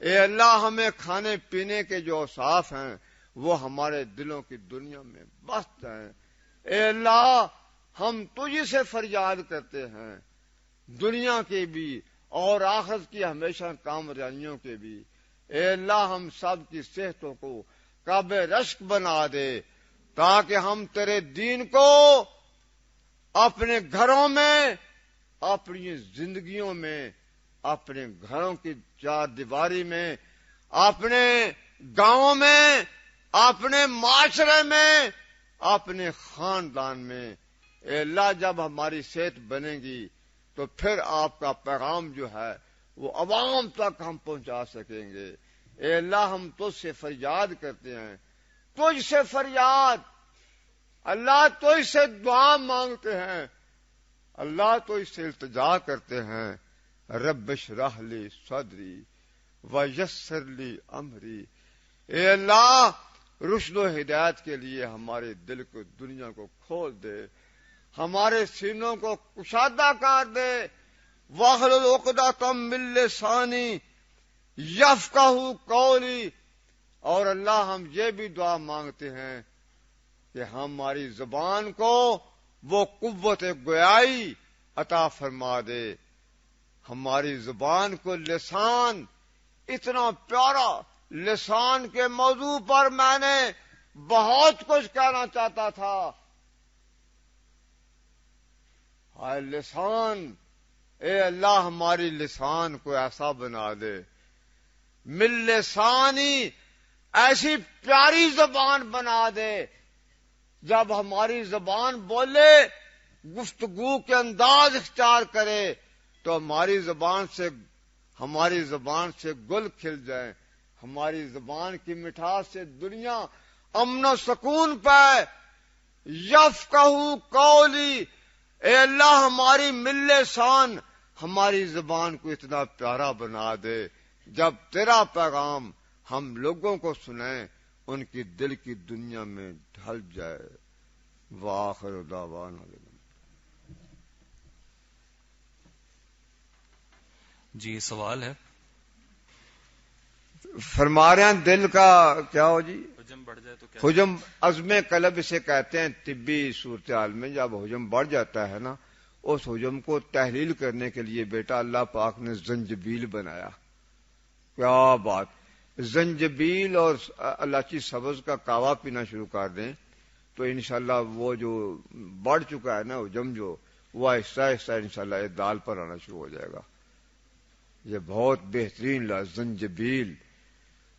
S2: اے اللہ، ہمیں کھانے پینے کے جو اوصاف ہیں وہ ہمارے دلوں کی دنیا میں بس جائیں. اے اللہ، ہم تجھ سے فریاد کرتے ہیں، دنیا کی بھی اور آخرت کی ہمیشہ کامیابیوں کے بھی. اے اللہ، ہم سب کی صحتوں کو قابل رشک بنا دے تاکہ ہم تیرے دین کو اپنے گھروں میں، اپنی زندگیوں میں، اپنے گھروں کی چار دیواری میں، اپنے گاؤں میں، اپنے معاشرے میں، اپنے خاندان میں. اے اللہ، جب ہماری صحت بنے گی تو پھر آپ کا پیغام جو ہے وہ عوام تک ہم پہنچا سکیں گے. اے اللہ، ہم تجھ سے فریاد کرتے ہیں، تجھ سے فریاد. اللہ، تجھ سے دعا مانگتے ہیں. اللہ، تجھ سے التجا کرتے ہیں، رب اشرح لی صدری ویسر لی امری. اے اللہ، رشد و ہدایت کے لیے ہمارے دل کو، دنیا کو کھول دے، ہمارے سینوں کو کشادہ کر دے. واحلل عقدۃ من لسانی یفقہوا قولی. اور اللہ، ہم یہ بھی دعا مانگتے ہیں کہ ہماری زبان کو وہ قوت گویائی عطا فرما دے. ہماری زبان کو لسان، اتنا پیارا لسان کے موضوع پر میں نے بہت کچھ کہنا چاہتا تھا. ہائے لسان، اے اللہ، ہماری لسان کو ایسا بنا دے. من لسانی، ایسی پیاری زبان بنا دے، جب ہماری زبان بولے، گفتگو کے انداز اختیار کرے تو ہماری زبان سے گل کھل جائیں. ہماری زبان کی مٹھاس سے دنیا امن و سکون پائے. یفقہوا قولی. اے اللہ، ہماری من لسان، ہماری زبان کو اتنا پیارا بنا دے، جب تیرا پیغام ہم لوگوں کو سنیں ان کی دل کی دنیا میں ڈھل جائے. وآخر دعوانا.
S1: جی سوال ہے.
S2: فرما رہے ہیں دل کا کیا ہو جی؟
S1: حجم بڑھ جائے تو کیا؟
S2: حجم عزم قلب اسے کہتے ہیں. طبی صورتحال میں جب حجم بڑھ جاتا ہے نا، اس حجم کو تحلیل کرنے کے لیے بیٹا اللہ پاک نے زنجبیل بنایا. کیا بات! زنجبیل اور الائچی سبز کا کہوہ پینا شروع کر دیں تو انشاءاللہ وہ جو بڑھ چکا ہے نا حجم، جو وہ آہستہ آہستہ انشاءاللہ اعتدال پر آنا شروع ہو جائے گا. یہ بہت بہترین زنجبیل.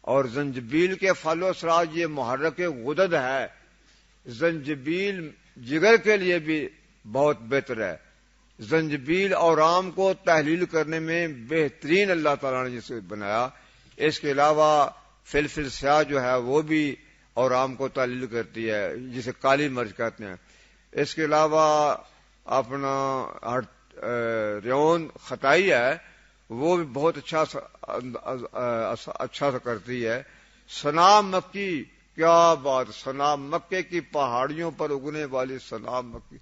S2: اور زنجبیل کے پھل و ثمرات یہ محرک غدد ہے. زنجبیل جگر کے لیے بھی بہت بہتر ہے. زنجبیل اور آم کو تحلیل کرنے میں بہترین اللہ تعالیٰ نے جسے بنایا. اس کے علاوہ فلفل سیاہ جو ہے وہ بھی اور آم کو تعلیل کرتی ہے، جسے کالی مرچ کہتے ہیں۔ اس کے علاوہ اپنا ریون خطائی ہے، وہ بھی بہت اچھا سا کرتی ہے۔ سنا مکی، کیا بات، سنا مکے کی پہاڑیوں پر اگنے والی سنا مکی،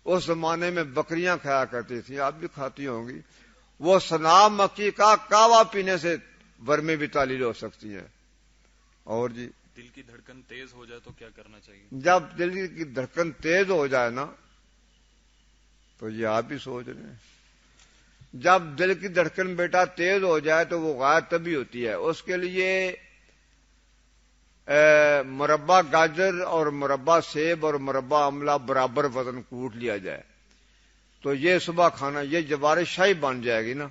S2: اس زمانے میں بکریاں کھایا کرتی تھیں، آپ بھی کھاتی ہوں گی۔ وہ سنا مکی کا کہوہ پینے سے ورمیں بھی تعلیل ہو سکتی ہیں۔ اور جی
S1: دل کی دھڑکن تیز ہو جائے تو کیا کرنا چاہیے؟
S2: جب دل کی دھڑکن تیز ہو جائے نا، تو یہ آپ بھی سوچ رہے ہیں، جب دل کی دھڑکن بیٹا تیز ہو جائے تو وہ غائب تبھی ہوتی ہے۔ اس کے لیے مربع گاجر اور مربع سیب اور مربع آملہ برابر وزن کوٹ لیا جائے تو یہ صبح کھانا، یہ جوار شاہی بن جائے گی نا،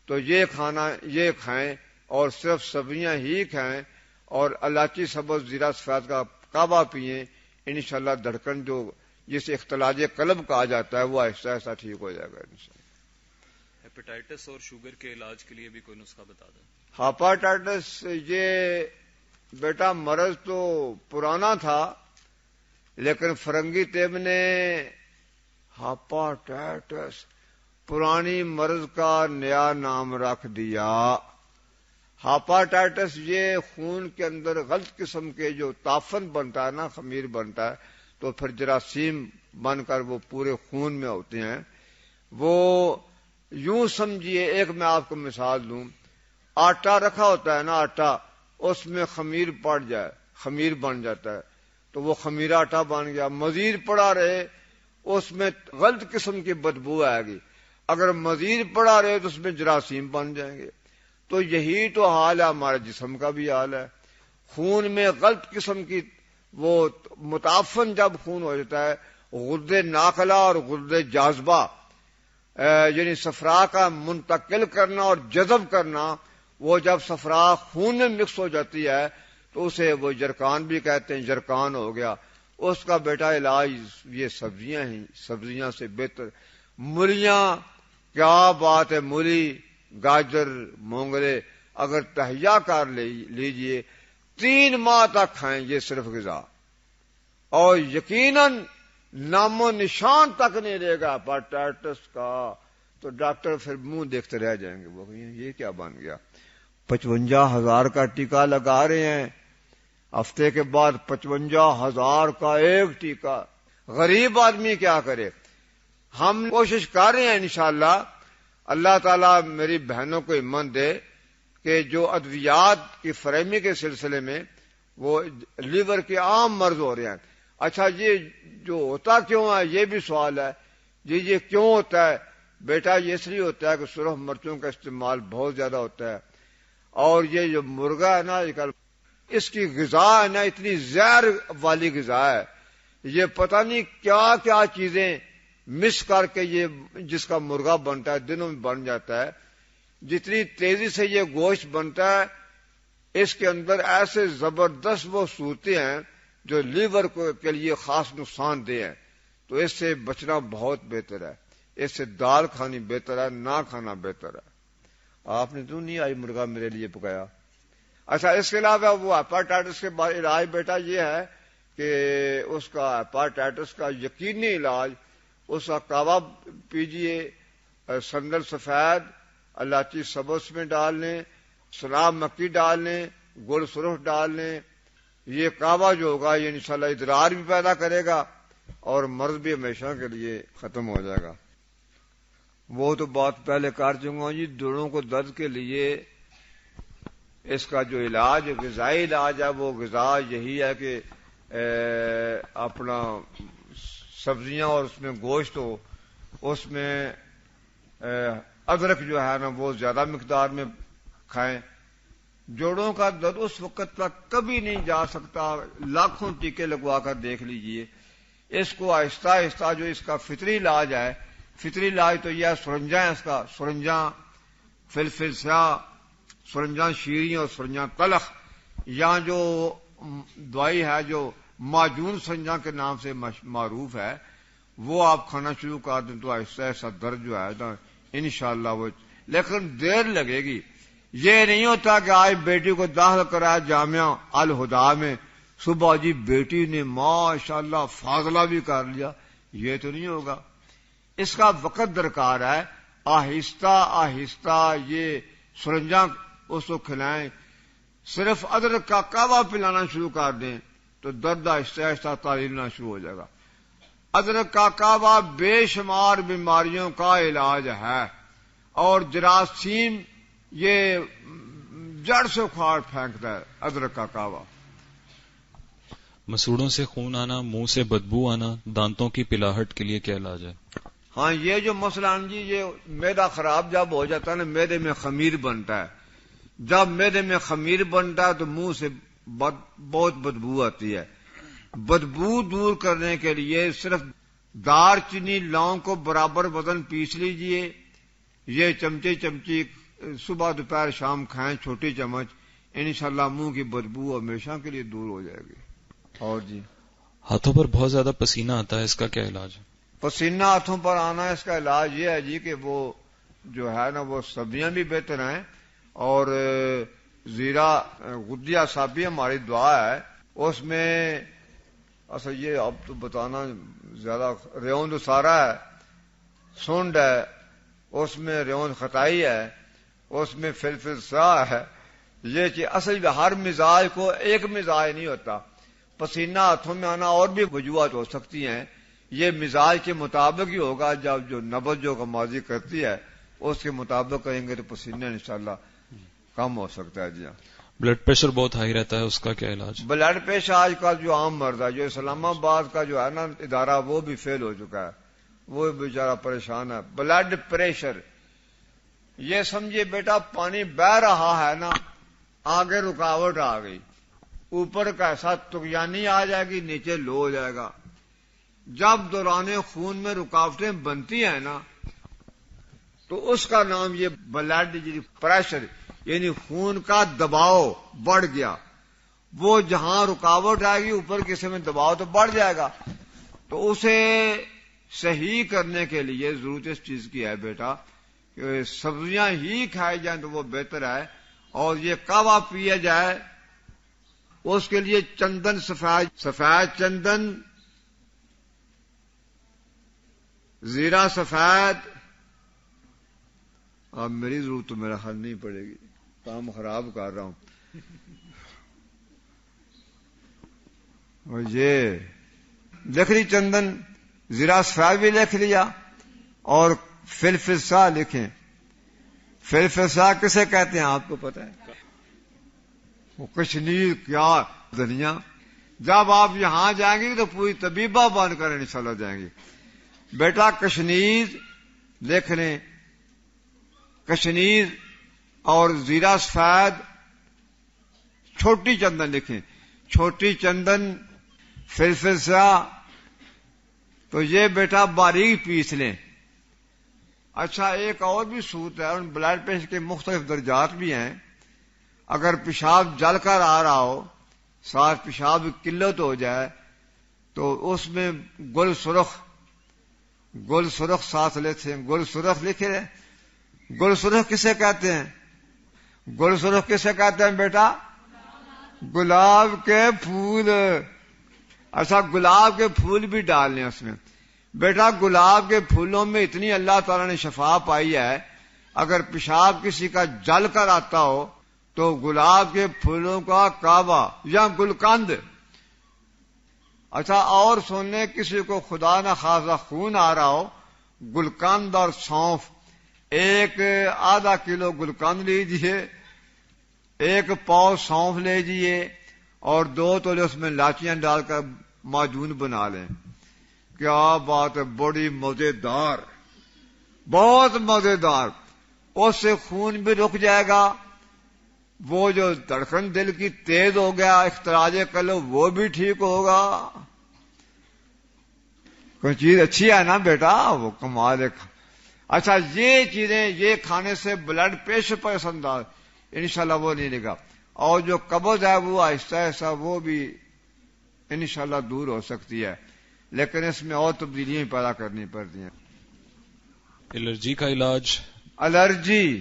S2: تو یہ کھانا یہ کھائیں، اور صرف سبزیاں ہی کھائیں، اور الائچی سبز زیرہ سفید کا کعبہ پئیں، انشاءاللہ دھڑکن جو جسے اختلاج قلب کہا جاتا ہے وہ آہستہ آہستہ ٹھیک ہو جائے گا انشاءاللہ۔
S1: ہیپیٹائٹس اور شوگر کے علاج کے لیے بھی کوئی نسخہ بتا دیں۔
S2: ہیپاٹائٹس یہ بیٹا مرض تو پرانا تھا، لیکن فرنگی طب نے ہیپاٹائٹس پرانی مرض کا نیا نام رکھ دیا۔ ہیپاٹائٹس یہ خون کے اندر غلط قسم کے جو تافن بنتا ہے نا، خمیر بنتا ہے، تو پھر جراثیم بن کر وہ پورے خون میں ہوتے ہیں۔ وہ یوں سمجھیے، ایک میں آپ کو مثال دوں، آٹا رکھا ہوتا ہے نا، آٹا، اس میں خمیر پڑ جائے، خمیر بن جاتا ہے، تو وہ خمیرہ آٹا بن گیا، مزید پڑا رہے اس میں غلط قسم کی بدبو آئے گی، اگر مزید پڑا رہے تو اس میں جراثیم بن جائیں گے۔ تو یہی تو حال ہے ہمارے جسم کا بھی حال ہے، خون میں غلط قسم کی وہ متعفن جب خون ہو جاتا ہے، غدے ناقلہ اور غدے جاذبہ یعنی صفرا کا منتقل کرنا اور جذب کرنا، وہ جب صفرا خون میں مکس ہو جاتی ہے تو اسے وہ جرکان بھی کہتے ہیں، جرکان ہو گیا۔ اس کا بیٹا علاج یہ سبزیاں ہیں، سبزیاں سے بہتر مولیاں، کیا بات ہے، مولی، گاجر، مونگرے اگر تہیا کر لیجئے 3 ماہ تک کھائیں، یہ صرف غذا، اور یقیناً نام و نشان تک نہیں رہے گا ہیپاٹائٹس کا، تو ڈاکٹر پھر منہ دیکھتے رہ جائیں گے، وہ یہ کیا بن گیا۔ 55,000 کا ٹیکہ لگا رہے ہیں، ہفتے کے بعد 55,000 کا ایک ٹیکہ، غریب آدمی کیا کرے۔ ہم کوشش کر رہے ہیں انشاءاللہ، اللہ تعالیٰ میری بہنوں کو ہمت دے کہ جو ادویات کی فراہمی کے سلسلے میں وہ لیور کے عام مرض ہو رہے ہیں۔ اچھا، یہ جو ہوتا کیوں ہے یہ بھی سوال ہے، جی یہ کیوں ہوتا ہے بیٹا؟ یہ اس لیے ہوتا ہے کہ سرخ مرچوں کا استعمال بہت زیادہ ہوتا ہے، اور یہ جو مرغا ہے نا اس کی غذا ہے نا اتنی زہر والی غذا ہے، یہ پتہ نہیں کیا کیا چیزیں مس کر کے یہ جس کا مرغا بنتا ہے دنوں میں بن جاتا ہے۔ جتنی تیزی سے یہ گوشت بنتا ہے اس کے اندر ایسے زبردست وہ صورتیں ہیں جو لیور کے لیے خاص نقصان دہ ہیں، تو اس سے بچنا بہت بہتر ہے، اس سے دال کھانی بہتر ہے، نہ کھانا بہتر ہے۔ آپ نے تو نہیں آئی مرغا میرے لیے پکایا۔ اچھا، اس کے علاوہ وہ ہیپاٹائٹس کے بعد علاج بیٹا یہ ہے کہ اس کا ہیپاٹائٹس کا یقینی علاج، اس کا کعوہ پیجئے، سندل سفید الائچی سبز میں ڈال لیں، سلاب مکی ڈال لیں، گڑ سرخ ڈال لیں، یہ کعوہ جو ہوگا یہ انشاءاللہ ادرار بھی پیدا کرے گا اور مرض بھی ہمیشہ کے لیے ختم ہو جائے گا۔ وہ تو بات پہلے کر چکا جی، جوڑوں کو درد کے لیے اس کا جو علاج غذائی علاج ہے وہ غذا یہی ہے کہ اپنا سبزیاں اور اس میں گوشت ہو، اس میں ادرک جو ہے نا وہ زیادہ مقدار میں کھائیں۔ جوڑوں کا درد اس وقت تک کبھی نہیں جا سکتا، لاکھوں ٹیکے لگوا کر دیکھ لیجئے، اس کو آہستہ آہستہ جو اس کا فطری علاج ہے، فطری علاج تو یہ سرنجاں ہے، اس کا سرنجاں فلفل سیاہ، سرنجاں شیریں اور سرنجاں تلخ، یا جو دوائی ہے جو معجون سرنجاں کے نام سے معروف ہے، وہ آپ کھانا شروع کر دیں تو آہستہ آہستہ درد جو ہے انشاءاللہ وہ، لیکن دیر لگے گی۔ یہ نہیں ہوتا کہ آج بیٹی کو داخل کرایا جامعہ الہدا میں صبح جی بیٹی نے ماشاءاللہ فاضلہ بھی کر لیا، یہ تو نہیں ہوگا. اس کا وقت درکار ہے. آہستہ آہستہ یہ سرنجاں اس کو کھلائیں. صرف ادرک کا قہوہ پلانا شروع کر دیں تو درد آہستہ آہستہ تعلیم لینا شروع ہو جائے گا. ادرک کا قہوہ بے شمار بیماریوں کا علاج ہے، اور جراثیم یہ جڑ سے اکھاڑ پھینکتا ہے ادرک کا قہوہ.
S1: مسوڑوں سے خون آنا، منہ سے بدبو آنا، دانتوں کی پلاہٹ کے لیے کیا علاج ہے؟
S2: ہاں، یہ جو مسئلہ جی، یہ معدہ خراب جب ہو جاتا ہے نا، معدے میں خمیر بنتا ہے. جب معدے میں خمیر بنتا ہے تو منہ سے بہت بدبو آتی ہے. بدبو دور کرنے کے لیے صرف دار چینی لونگ کو برابر وزن پیس لیجئے. یہ چمچی صبح دوپہر شام کھائیں، چھوٹی چمچ. انشاءاللہ منہ کی بدبو ہمیشہ کے لیے دور ہو جائے گی. اور جی،
S1: ہاتھوں پر بہت زیادہ پسینہ آتا ہے، اس کا کیا علاج ہے؟
S2: پسینہ ہاتھوں پر آنا، اس کا علاج یہ ہے جی کہ وہ جو ہے نا، وہ سبزیاں بھی بہتر ہیں، اور زیرہ غدیہ صابی ہماری دعا ہے، اس میں اصل یہ اب تو بتانا زیادہ، ریون سارا ہے، سونڈ ہے، اس میں ریون خطائی ہے، اس میں فلفل سا ہے. یہ کہ اصل ہر مزاج کو ایک مزاج نہیں ہوتا. پسینہ ہاتھوں میں آنا اور بھی وجوہات ہو سکتی ہیں. یہ مزاج کے مطابق ہی ہوگا. جب جو نبض جو غمازی کرتی ہے اس کے مطابق کریں گے تو پسینہ انشاءاللہ کم ہو سکتا ہے. جی ہاں.
S1: بلڈ پریشر بہت ہائی رہتا ہے، اس کا کیا علاج؟
S2: بلڈ پریشر آج کل جو عام مرض ہے، جو اسلام آباد کا جو ہے نا ادارہ، وہ بھی فیل ہو چکا ہے، وہ بیچارہ پریشان ہے. بلڈ پریشر، یہ سمجھے بیٹا پانی بہ رہا ہے نا، آگے رکاوٹ آ گئی، اوپر کا ایسا تغیانی آ جائے گی، نیچے لو ہو جائے گا. جب دوران خون میں رکاوٹیں بنتی ہیں نا، تو اس کا نام یہ بلڈ پریشر، یعنی خون کا دباؤ بڑھ گیا. وہ جہاں رکاوٹ آئے گی اوپر کسی میں دباؤ تو بڑھ جائے گا. تو اسے صحیح کرنے کے لیے ضرورت اس چیز کی ہے بیٹا کہ سبزیاں ہی کھائی جائیں تو وہ بہتر ہے، اور یہ قہوہ پیا جائے. اس کے لیے چندن، سفید چندن، زیرہ سفید. اب میری ضرورت تو میرا حل نہیں پڑے گی، کام خراب کر رہا ہوں. اور یہ لکھ لی چندن، زیرہ سفید بھی لکھ لیا، اور فلفسا لکھیں. فلفسا کسے کہتے ہیں آپ کو پتہ ہے؟ وہ کشنیر کیا دنیا. جب آپ یہاں جائیں گے تو پوری طبیبہ بن کر انشاءاللہ جائیں گے. بیٹا کشنیر لکھ لیں، کشنیر اور زیرہ سفید. چھوٹی چندن لکھیں، چھوٹی چندن، فلفسا. تو یہ بیٹا باریک پیس لیں. اچھا، ایک اور بھی صورت ہے، ان بلڈ پریشر کے مختلف درجات بھی ہیں. اگر پیشاب جل کر آ رہا ہو، ساتھ پیشاب کی قلت ہو جائے، تو اس میں گل سرخ ساتھ لیتے ہیں. گل سرخ لکھے رہے. گل سرخ کسے کہتے ہیں؟ گل سرخ کسے کہتے ہیں بیٹا؟ گلاب کے پھول. اچھا، گلاب کے پھول بھی ڈال لیں اس میں. بیٹا گلاب کے پھولوں میں اتنی اللہ تعالیٰ نے شفا پائی ہے، اگر پیشاب کسی کا جل کر آتا ہو تو گلاب کے پھولوں کا کعبہ یا گلقند. اچھا، اور سننے کسی کو خدا نہ خواستہ خون آ رہا ہو، گلقند اور سونف، ایک آدھا کلو گلقند لیجئے، ایک پاؤ سونف لیجئے، اور 2 تولے اس میں لاچیاں ڈال کر معجون بنا لیں. کیا بات ہے، بڑی مزیدار، بہت مزیدار. اس سے خون بھی رک جائے گا، وہ جو دھڑکن دل کی تیز ہو گیا، اختراج قلب، وہ بھی ٹھیک ہوگا. کوئی چیز اچھی ہے نا بیٹا، وہ کمال ہے. اچھا، یہ چیزیں یہ کھانے سے بلڈ پریشر پر اثر انداز انشاءاللہ وہ نہیں لگا. اور جو قبض ہے وہ آہستہ آہستہ وہ بھی انشاءاللہ دور ہو سکتی ہے، لیکن اس میں اور تبدیلیاں پیدا کرنی پڑتی ہیں.
S1: الرجی کا علاج؟
S2: الرجی،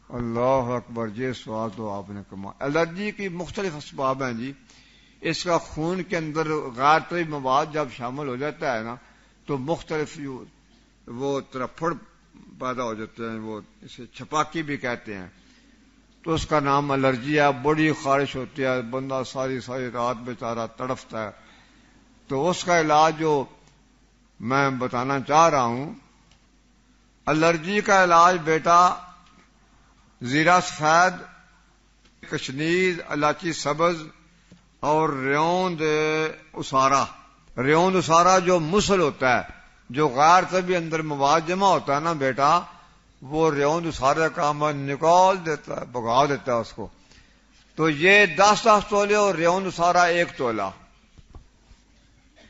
S2: اللہ اکبر، یہ سوال تو آپ نے کما. الرجی کی مختلف اسباب ہیں جی. اس کا خون کے اندر غیر طبی مواد جب شامل ہو جاتا ہے نا تو مختلف وہ ترفڑ پیدا ہو جاتے ہیں، وہ اسے چھپاکی بھی کہتے ہیں، تو اس کا نام الرجی ہے. بڑی خارش ہوتی ہے، بندہ ساری ساری رات بیچارہ تڑفتا ہے. تو اس کا علاج جو میں بتانا چاہ رہا ہوں، الرجی کا علاج بیٹا زیرہ سفید، کشنیز، الائچی سبز اور ریوند اسارا. ریوند اسارا جو مسل ہوتا ہے، جو غیر طبی اندر مواد جمع ہوتا ہے نا بیٹا، وہ ریوند اسارے کا نکال دیتا ہے، بگا دیتا ہے اس کو. تو یہ 10 تولے اور ریوند اسارا 1 تولہ.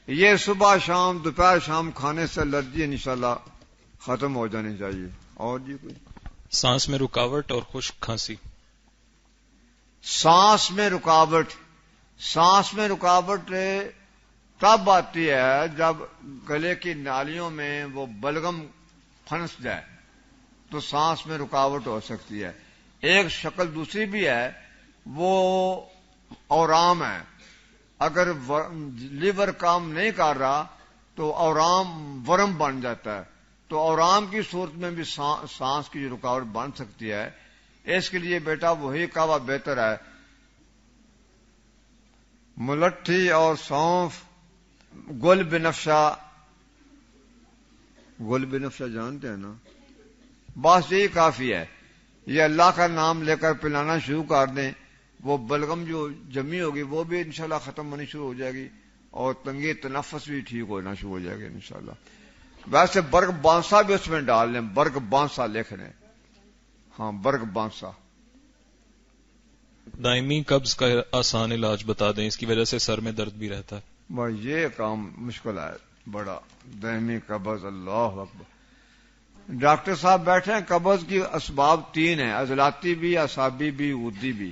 S2: یہ صبح شام دوپہر شام کھانے سے الرجی انشاءاللہ ختم ہو جانی چاہیے. اور جی کوئی
S1: سانس میں رکاوٹ اور خشک کھانسی.
S2: سانس میں رکاوٹ تب آتی ہے جب گلے کی نالیوں میں وہ بلغم پھنس جائے تو سانس میں رکاوٹ ہو سکتی ہے. ایک شکل دوسری بھی ہے، وہ اورام ہے. اگر لیور کام نہیں کر رہا تو اورام ورم بن جاتا ہے. تو اورام کی صورت میں بھی سانس کی رکاوٹ بن سکتی ہے. اس کے لیے بیٹا وہی قہوہ بہتر ہے. ملٹھی اور سونف، گل بنفشہ جانتے ہیں نا، بس یہی کافی ہے. یہ اللہ کا نام لے کر پلانا شروع کر دیں، وہ بلغم جو جمی ہوگی وہ بھی انشاءاللہ ختم ہونی شروع ہو جائے گی اور تنگی تنفس بھی ٹھیک ہونا شروع ہو جائے گی انشاءاللہ. ویسے برگ بانسا بھی اس میں ڈال لیں، برگ بانسا لکھ لیں. ہاں، برگ بانسا.
S1: دائمی قبض کا آسان علاج بتا دیں، اس کی وجہ سے سر میں درد بھی رہتا ہے.
S2: یہ کام مشکل ہے بڑا، دائمی قبض. اللہ اکبر. ڈاکٹر صاحب بیٹھے ہیں. قبض کی اسباب 3 ہیں، عضلاتی بھی، اعصابی بھی، غدی بھی.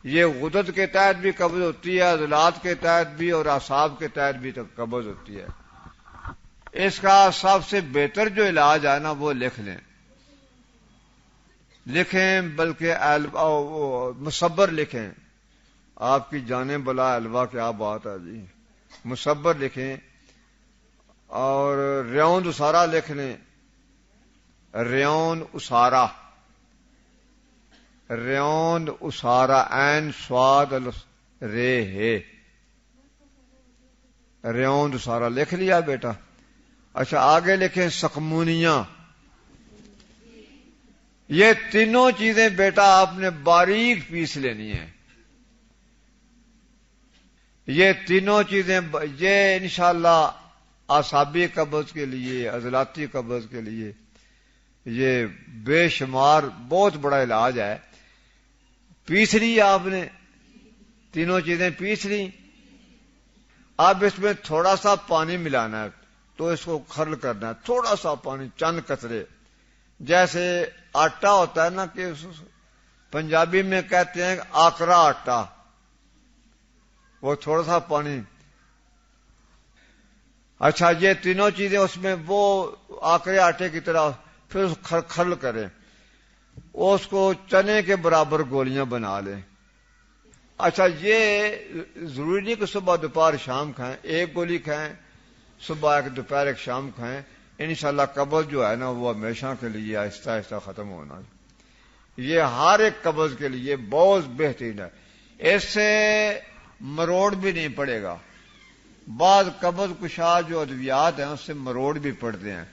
S2: یہ غدد کے تحت بھی قبض ہوتی ہے، عضلات کے تحت بھی اور اعصاب کے تحت بھی قبض ہوتی ہے. اس کا سب سے بہتر جو علاج ہے نا وہ لکھیں بلکہ مصبر لکھیں. آپ کی جانیں بلا الوا کیا بات ہے جی. مصبر لکھیں اور ریوند اسارا لکھ لیں. ریوند اسارا عین سواد رے ہے. ریوند اسارا لکھ لیا بیٹا. اچھا آگے لکھیں سقمونیاں. یہ تینوں چیزیں بیٹا آپ نے باریک پیس لینی ہیں. یہ تینوں چیزیں یہ انشاءاللہ اعصابی قبض کے لیے، عضلاتی قبض کے لیے یہ بے شمار بہت بڑا علاج ہے. پیس لی آپ نے، تینوں چیزیں پیس لی. اب اس میں تھوڑا سا پانی ملانا ہے تو اس کو کھرل کرنا ہے. تھوڑا سا پانی، چند قطرے. جیسے آٹا ہوتا ہے نا کہ پنجابی میں کہتے ہیں آکرا آٹا، وہ تھوڑا سا پانی. اچھا یہ تینوں چیزیں اس میں وہ آکرے آٹے کی طرح پھر اس کو کھرل کریں. اس کو چنے کے برابر گولیاں بنا لیں. اچھا یہ ضروری نہیں کہ صبح دوپہر شام کھائیں، 1 گولی کھائیں، صبح 1 دوپہر 1 شام کھائیں. انشاءاللہ قبض جو ہے نا وہ ہمیشہ کے لیے آہستہ آہستہ ختم ہونا. یہ ہر ایک قبض کے لیے بہت بہترین ہے. اس سے مروڑ بھی نہیں پڑے گا. بعض قبض کشا جو ادویات ہیں اس سے مروڑ بھی پڑتے ہیں،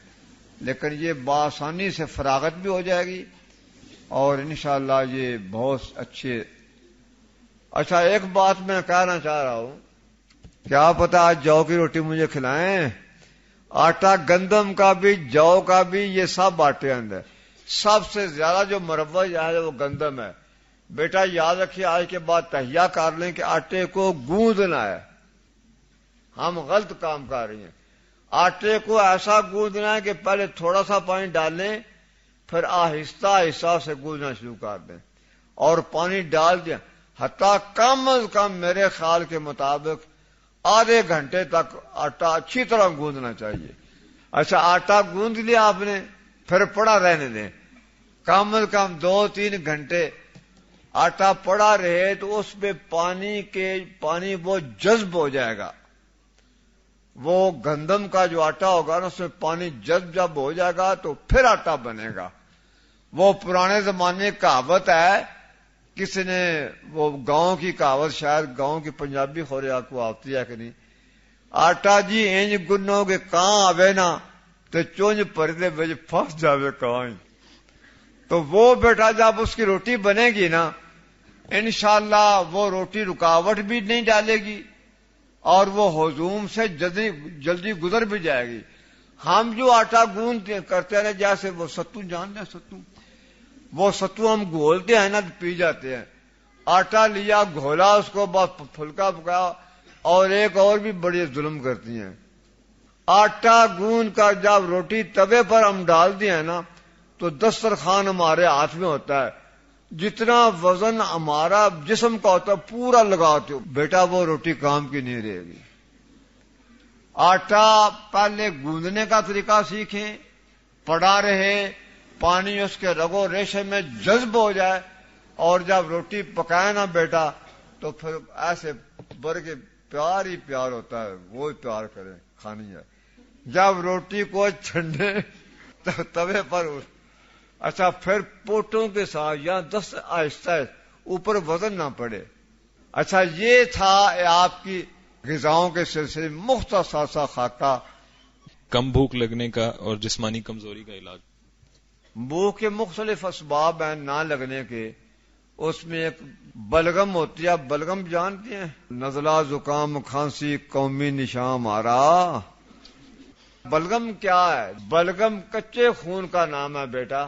S2: لیکن یہ بآسانی سے فراغت بھی ہو جائے گی اور انشاءاللہ یہ بہت اچھے. اچھا ایک بات میں کہنا چاہ رہا ہوں، کیا پتا آج جو کی روٹی مجھے کھلائیں. آٹا گندم کا بھی، جو کا بھی، یہ سب آٹے اندر. سب سے زیادہ جو مروج ہے وہ گندم ہے. بیٹا یاد رکھیے آج کے بعد تہیا کر لیں کہ آٹے کو گوندنا ہے. ہم غلط کام کر رہی ہیں. آٹے کو ایسا گوندنا ہے کہ پہلے تھوڑا سا پانی ڈالیں، پھر آہستہ آہستہ سے گوندنا شروع کر دیں اور پانی ڈال دیں. حتیٰ کم از کم میرے خیال کے مطابق آدھے گھنٹے تک آٹا اچھی طرح گوندنا چاہیے. اچھا آٹا گوند لیا آپ نے، پھر پڑا رہنے دیں کم از کم 2-3 گھنٹے آٹا پڑا رہے تو اس میں پانی وہ جذب ہو جائے گا. وہ گندم کا جو آٹا ہوگا نا اس میں پانی جب ہو جائے گا تو پھر آٹا بنے گا. وہ پرانے زمانے کی کہاوت ہے, کسی نے وہ گاؤں کی کہاوت, شاید گاؤں کی پنجابی خورے آپ کو آتی ہے کہ نہیں, آٹا جی انج گنو گے کہاں آوے نا تو چونج پردے بج پھنس جاوے کہاں. تو وہ بیٹا جب اس کی روٹی بنے گی نا انشاءاللہ وہ روٹی رکاوٹ بھی نہیں ڈالے گی اور وہ ہضوم سے جلدی گزر بھی جائے گی. ہم جو آٹا گوند کرتے ہیں جیسے وہ ستو جانتے ہیں, وہ ستو ہم گھولتے ہیں نا تو پی جاتے ہیں. آٹا لیا گھولا, اس کو بس پھلکا پکایا, اور ایک اور بھی بڑی ظلم کرتی ہیں. آٹا گوند کر جب روٹی توے پر ہم ڈال دیا ہے نا تو دسترخوان ہمارے ہاتھ میں ہوتا ہے, جتنا وزن ہمارا جسم کا ہوتا ہے پورا لگاتے ہو, بیٹا وہ روٹی کام کی نہیں رہے گی. آٹا پہلے گوندنے کا طریقہ سیکھیں, پڑا رہے, پانی اس کے رگو ریشے میں جذب ہو جائے, اور جب روٹی پکائے نا بیٹا تو پھر ایسے بھر کے پیار ہی پیار ہوتا ہے, وہ پیار کریں کھانی ہے. جب روٹی کو چھنڈے تو توے پر اچھا پھر پوٹوں کے ساتھ یا دست آہستہ اوپر وزن نہ پڑے. اچھا یہ تھا آپ کی غذاؤں کے سلسلے مختصر سا خاکہ.
S1: کم بھوک لگنے کا اور جسمانی کمزوری کا علاج.
S2: بھوک کے مختلف اسباب ہیں نہ لگنے کے. اس میں ایک بلغم ہوتی ہے, بلغم جانتے ہیں, نزلہ زکام کھانسی قومی نشان ہمارا. بلغم کیا ہے؟ بلغم کچے خون کا نام ہے بیٹا.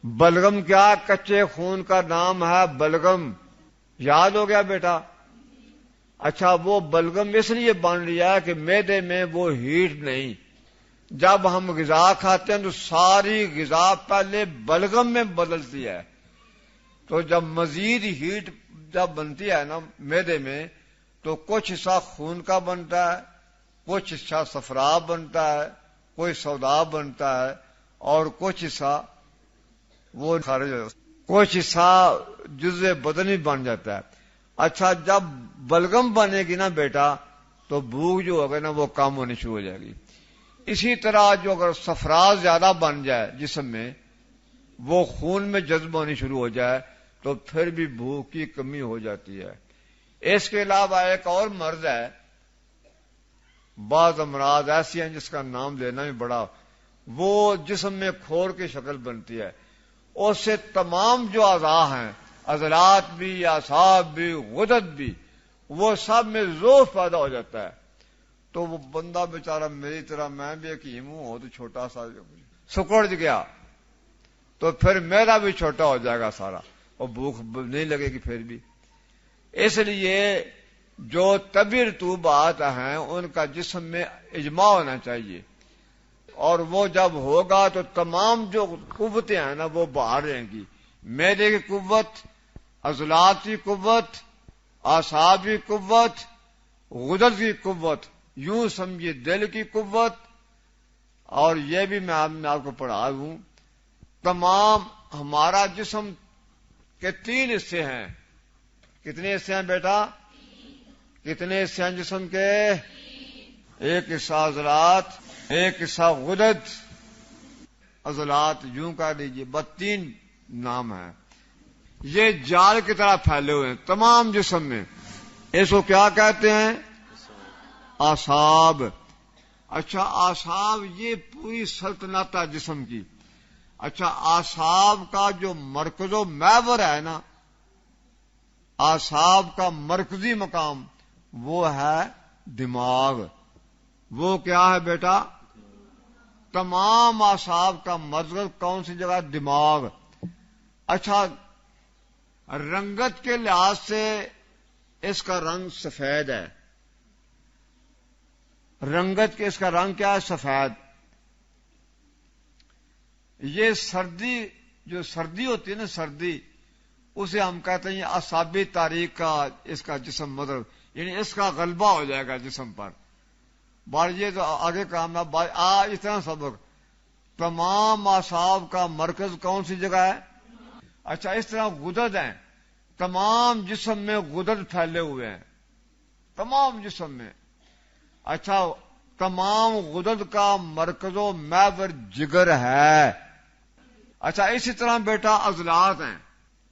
S2: بلغم کیا؟ کچے خون کا نام ہے بلغم. یاد ہو گیا بیٹا؟ اچھا وہ بلغم اس لیے بن رہا ہے کہ معدے میں وہ ہیٹ نہیں. جب ہم غذا کھاتے ہیں تو ساری غذا پہلے بلغم میں بدلتی ہے, تو جب مزید ہیٹ جب بنتی ہے نا معدے میں تو کچھ حصہ خون کا بنتا ہے, کچھ حصہ صفرا بنتا ہے, کوئی سودا بنتا ہے, اور کچھ حصہ وہ خارج ہو, کچھ حصہ جزء بدنی بن جاتا ہے. اچھا جب بلغم بنے گی نا بیٹا تو بھوک جو ہوگا نا وہ کم ہونی شروع ہو جائے گی. اسی طرح جو اگر صفرا زیادہ بن جائے جسم میں, وہ خون میں جذب ہونی شروع ہو جائے تو پھر بھی بھوک کی کمی ہو جاتی ہے. اس کے علاوہ ایک اور مرض ہے, بعض امراض ایسی ہیں جس کا نام لینا بھی بڑا, وہ جسم میں کھور کی شکل بنتی ہے. اس سے تمام جو اعضاء ہیں, عضلات بھی, اعصاب بھی, غدد بھی, وہ سب میں ضعف پیدا ہو جاتا ہے. تو وہ بندہ بیچارہ میری طرح, میں بھی ایک ہیمو ہوں تو چھوٹا سا سکڑ گیا تو پھر میرا بھی چھوٹا ہو جائے گا سارا, اور بھوک نہیں لگے گی پھر بھی. اس لیے جو طبی رطوبات ہیں ان کا جسم میں اجماع ہونا چاہیے, اور وہ جب ہوگا تو تمام جو قوتیں ہیں نا وہ باہر رہیں گی. معدے کی قوت, عضلات کی قوت, اعصاب کی قوت, غدد کی قوت, یوں سمجھیے دل کی قوت, اور یہ بھی میں آپ کو پڑھا ہوں. تمام ہمارا جسم کے 3 حصے ہیں. کتنے حصے ہیں بیٹا؟ کتنے حصے ہیں جسم کے؟ ایک حصہ عضلات, ایک حصہ غدد. عضلات یوں کہہ دیجیے, بس 3 نام ہیں. یہ جال کی طرح پھیلے ہوئے ہیں تمام جسم میں. اس کو کیا کہتے ہیں؟ اعصاب. اچھا اعصاب یہ پوری سلطنت ہے جسم کی. اچھا اعصاب کا جو مرکز و محور ہے نا, اعصاب کا مرکزی مقام وہ ہے دماغ. وہ کیا ہے بیٹا؟ تمام اعصاب کا مرکز کون سی جگہ؟ دماغ. اچھا رنگت کے لحاظ سے اس کا رنگ سفید ہے. رنگت کے اس کا رنگ کیا ہے؟ سفید. یہ جو سردی ہوتی ہے نا, سردی, اسے ہم کہتے ہیں اعصابی تاریخ کا اس کا جسم مطلب, یعنی اس کا غلبہ ہو جائے گا جسم پر. بار یہ تو آگے کام ہے اتنا سبق. تمام اعصاب کا مرکز کون سی جگہ ہے؟ اچھا اس طرح غدد ہیں، تمام جسم میں غدد پھیلے ہوئے ہیں، تمام جسم میں. اچھا تمام غدد کا مرکز و محور جگر ہے. اچھا اسی طرح بیٹا عضلات ہیں،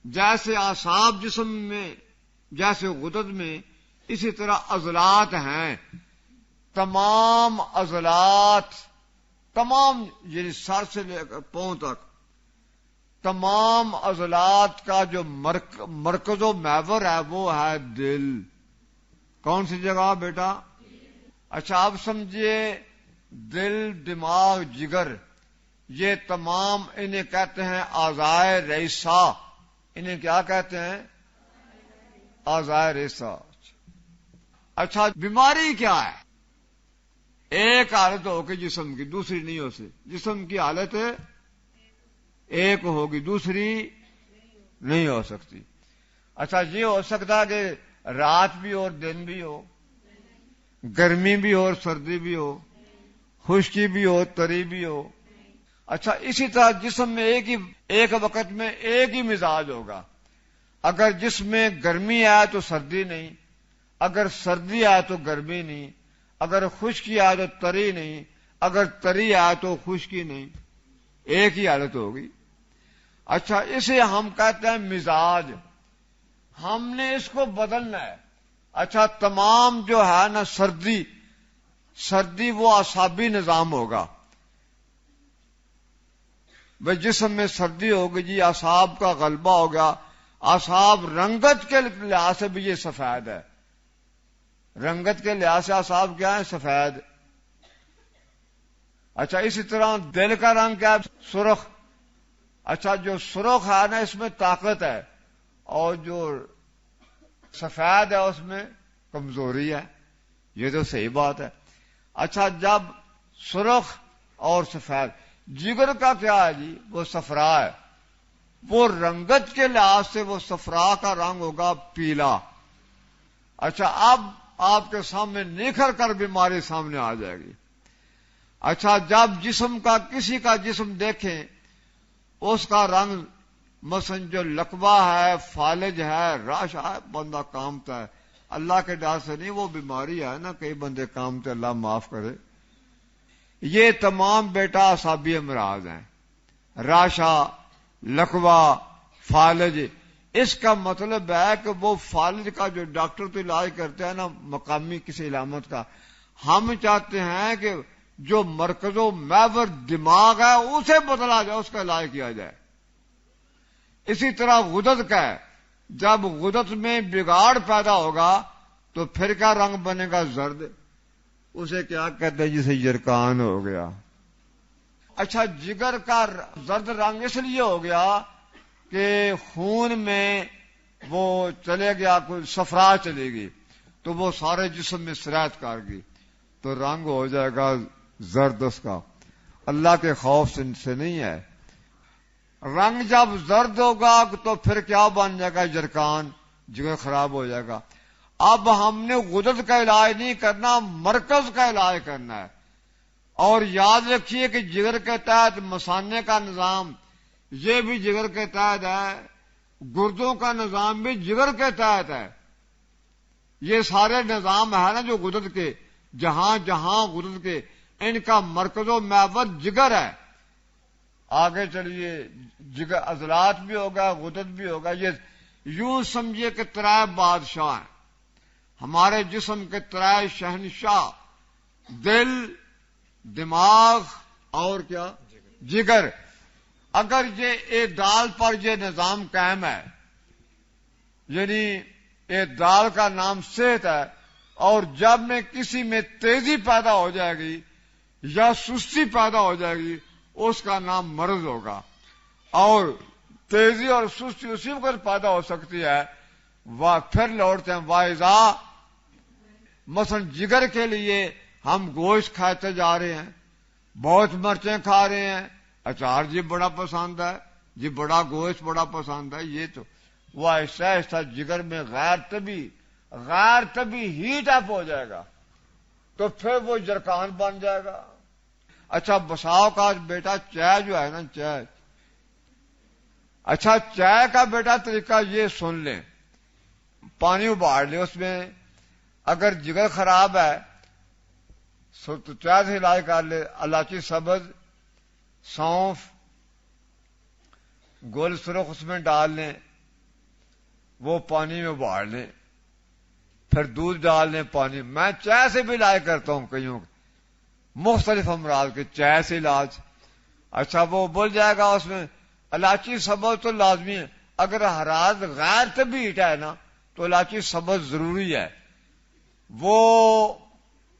S2: جیسے اعصاب جسم میں، جیسے غدد میں، اسی طرح عضلات ہیں. تمام عضلات، تمام یعنی سر سے لے کر پاؤں تک تمام عضلات کا جو مرکز و محور ہے وہ ہے دل. کون سی جگہ بیٹا؟ اچھا آپ سمجھیے، دل، دماغ، جگر، یہ تمام انہیں کہتے ہیں اعضائے رئیسہ. انہیں کیا کہتے ہیں؟ اعضائے رئیسہ. اچھا بیماری کیا ہے؟ ایک حالت ہوگی جسم کی، دوسری نہیں ہو سکتی. جسم کی حالت ایک ہوگی، دوسری نہیں ہو سکتی. اچھا یہ ہو سکتا کہ رات بھی ہو اور دن بھی ہو، گرمی بھی ہو اور سردی بھی ہو، خشکی بھی ہو، تری بھی ہو. اچھا اسی طرح جسم میں ایک وقت میں ایک ہی مزاج ہوگا. اگر جسم میں گرمی آئے تو سردی نہیں، اگر سردی آئے تو گرمی نہیں، اگر خشکی آئے تو تری نہیں، اگر تری آئے تو خشکی نہیں، ایک ہی حالت ہوگی. اچھا اسے ہم کہتے ہیں مزاج. ہم نے اس کو بدلنا ہے. اچھا تمام جو ہے نا سردی وہ اعصابی نظام ہوگا. بھائی جسم میں سردی ہوگی جی، اعصاب کا غلبہ ہو گیا. اعصاب رنگت کے لحاظ سے بھی یہ سفید ہے. رنگت کے لحاظ سے اعصاب کیا ہے؟ سفید. اچھا اسی طرح دل کا رنگ کیا ہے؟ سرخ. اچھا جو سرخ ہے نا اس میں طاقت ہے، اور جو سفید ہے اس میں کمزوری ہے. یہ تو صحیح بات ہے. اچھا جب سرخ اور سفید، جگر کا کیا ہے جی؟ وہ صفرا ہے. وہ رنگت کے لحاظ سے وہ صفرا کا رنگ ہوگا پیلا. اچھا اب آپ کے سامنے نکھر کر بیماری سامنے آ جائے گی. اچھا جب کسی کا جسم دیکھیں، اس کا رنگ مثلا جو لقوہ ہے، فالج ہے، راش ہے، بندہ کامتا ہے. اللہ کے ڈر سے نہیں، وہ بیماری ہے نا، کئی بندے کامتے، اللہ معاف کرے. یہ تمام بیٹا اعصابی امراض ہیں، راشا، لقوہ، فالج. اس کا مطلب ہے کہ وہ فالج کا جو ڈاکٹر تو علاج کرتے ہیں نا مقامی کسی علامت کا، ہم چاہتے ہیں کہ جو مرکز و محور دماغ ہے اسے بدلا جائے، اس کا علاج کیا جائے. اسی طرح غدد کا ہے، جب غدد میں بگاڑ پیدا ہوگا تو پھر کیا رنگ بنے گا؟ زرد. اسے کیا کہتے ہیں؟ جسے یرکان ہو گیا. اچھا جگر کا زرد رنگ اس لیے ہو گیا کہ خون میں وہ چلے گیا، کوئی صفرا چلے گی تو وہ سارے جسم میں سرایت کر گئی تو رنگ ہو جائے گا زرد. اس کا اللہ کے خوف سے نہیں ہے. رنگ جب زرد ہوگا تو پھر کیا بن جائے گا؟ جرکان، جگر خراب ہو جائے گا. اب ہم نے غدد کا علاج نہیں کرنا، مرکز کا علاج کرنا ہے. اور یاد رکھیے کہ جگر کے تحت مثانے کا نظام یہ بھی جگر کے تحت ہے، گردوں کا نظام بھی جگر کے تحت ہے. یہ سارے نظام ہے نا جو غدد کے، جہاں جہاں غدد کے، ان کا مرکز و محور جگر ہے. آگے چلیے، جگر عضلات بھی ہوگا، غدد بھی ہوگا. یہ یوں سمجھیے کہ ترائے بادشاہ ہیں ہمارے جسم کے، ترائے شہنشاہ، دل، دماغ اور کیا؟ جگر. اگر یہ اعتدال پر یہ نظام قائم ہے، یعنی اعتدال کا نام صحت ہے، اور جب میں کسی میں تیزی پیدا ہو جائے گی یا سستی پیدا ہو جائے گی اس کا نام مرض ہوگا. اور تیزی اور سستی اسی وقت پیدا ہو سکتی ہے. پھر لوٹتے ہیں واعضا. مثلا جگر کے لیے ہم گوشت کھاتے جا رہے ہیں، بہت مرچیں کھا رہے ہیں، اچار جی بڑا پسند ہے جی، بڑا گوشت بڑا پسند ہے. یہ تو وہ آہستہ آہستہ جگر میں غیر طبی ہیٹ اپ ہو جائے گا تو پھر وہ جرکان بن جائے گا. اچھا بساؤ کا بیٹا چائے جو ہے نا، چائے اچھا چائے کا بیٹا طریقہ یہ سن لیں، پانی ابال لیں، اس میں اگر جگر خراب ہے تو چائے سے علاج کر لے، الائچی سبز، سونف، گول سرخ اس میں ڈال لیں، وہ پانی میں ابال لیں، پھر دودھ ڈال لیں پانی. میں چائے سے بھی علاج کرتا ہوں کئیوں مختلف امراض کے، چائے سے علاج. اچھا وہ ابل جائے گا، اس میں الائچی سبز تو لازمی ہے. اگر حرارت غیر طبیعی ہے نا تو الائچی سبز ضروری ہے. وہ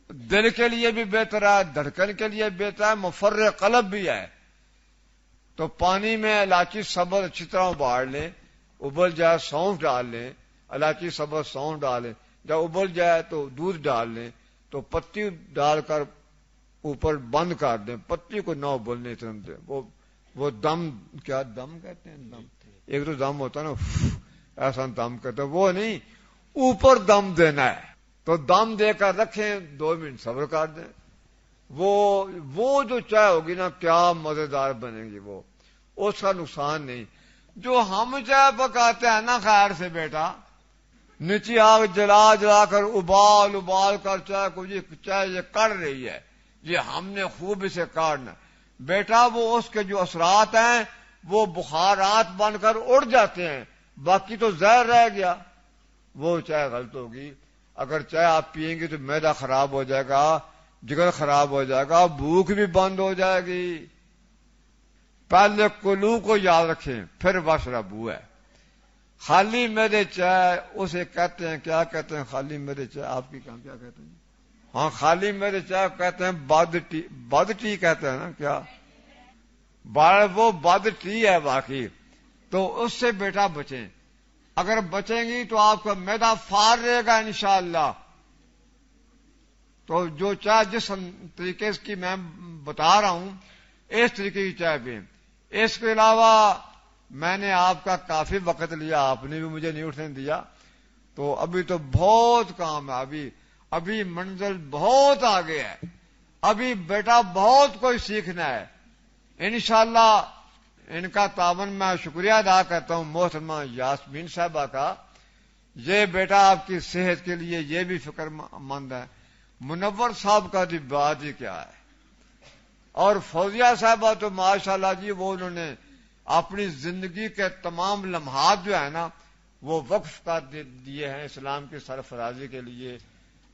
S2: دل کے لیے بھی بہتر ہے، دھڑکن کے لیے بہتر ہے، مفرغ قلب بھی ہے. تو پانی میں الائچی سبز اچھی طرح ابال لیں، ابل جائے سونف ڈال لیں، الائچی سبز سونف ڈالیں. جب ابل جائے تو دودھ ڈال لیں، تو پتی ڈال کر اوپر بند کر دیں، پتی کو نہ ابلنے دیں. وہ دم، کیا دم کہتے ہیں، دم ایک تو دم ہوتا ہے نا، ایسا دم کہتے ہیں، وہ نہیں، اوپر دم دینا ہے. تو دم دے کر رکھیں، 2 منٹ صبر کر دیں. وہ جو چائے ہوگی نا کیا مزیدار بنے گی، وہ اس کا نقصان نہیں. جو ہم چائے پکاتے ہیں نا خیر سے بیٹا، نیچی آگ جلا کر ابال کر چائے کو چائے یہ کڑ رہی ہے، یہ ہم نے خوب اسے کاٹنا بیٹا. وہ اس کے جو اثرات ہیں وہ بخارات بن کر اڑ جاتے ہیں، باقی تو زہر رہ گیا. وہ چائے غلط ہوگی. اگر چائے آپ پیئیں گے تو معدہ خراب ہو جائے گا، جگر خراب ہو جائے گا، بھوک بھی بند ہو جائے گی. پہلے کلو کو یاد رکھیں، پھر واشربو ہے. خالی میرے چائے اسے کہتے ہیں، کیا کہتے ہیں خالی میرے چائے؟ آپ کی کیا کہتے ہیں؟ ہاں خالی میرے چائے کہتے ہیں بد ٹی کہتے ہیں نا، کیا وہ بد ٹی ہے باقی. تو اس سے بیٹا بچیں. اگر بچیں گی تو آپ کا معدہ فار رہے گا انشاءاللہ. تو جو چائے جس طریقے کی میں بتا رہا ہوں اس طریقے کی چائے پئیں. اس کے علاوہ میں نے آپ کا کافی وقت لیا، آپ نے بھی مجھے نہیں اٹھنے دیا، تو ابھی تو بہت کام ہے. ابھی منزل بہت آگے ہے، ابھی بیٹا بہت کوئی سیکھنا ہے. انشاءاللہ ان کا تعاون میں شکریہ ادا کرتا ہوں محترمہ یاسمین صاحبہ کا. یہ بیٹا آپ کی صحت کے لیے یہ بھی فکر مند ہے. منور صاحب کا دی بات ہی کیا ہے. اور فوزیہ صاحبہ تو ماشاءاللہ جی، وہ انہوں نے اپنی زندگی کے تمام لمحات جو ہے نا وہ وقف کر دیے ہیں اسلام کی سرفرازی کے لیے.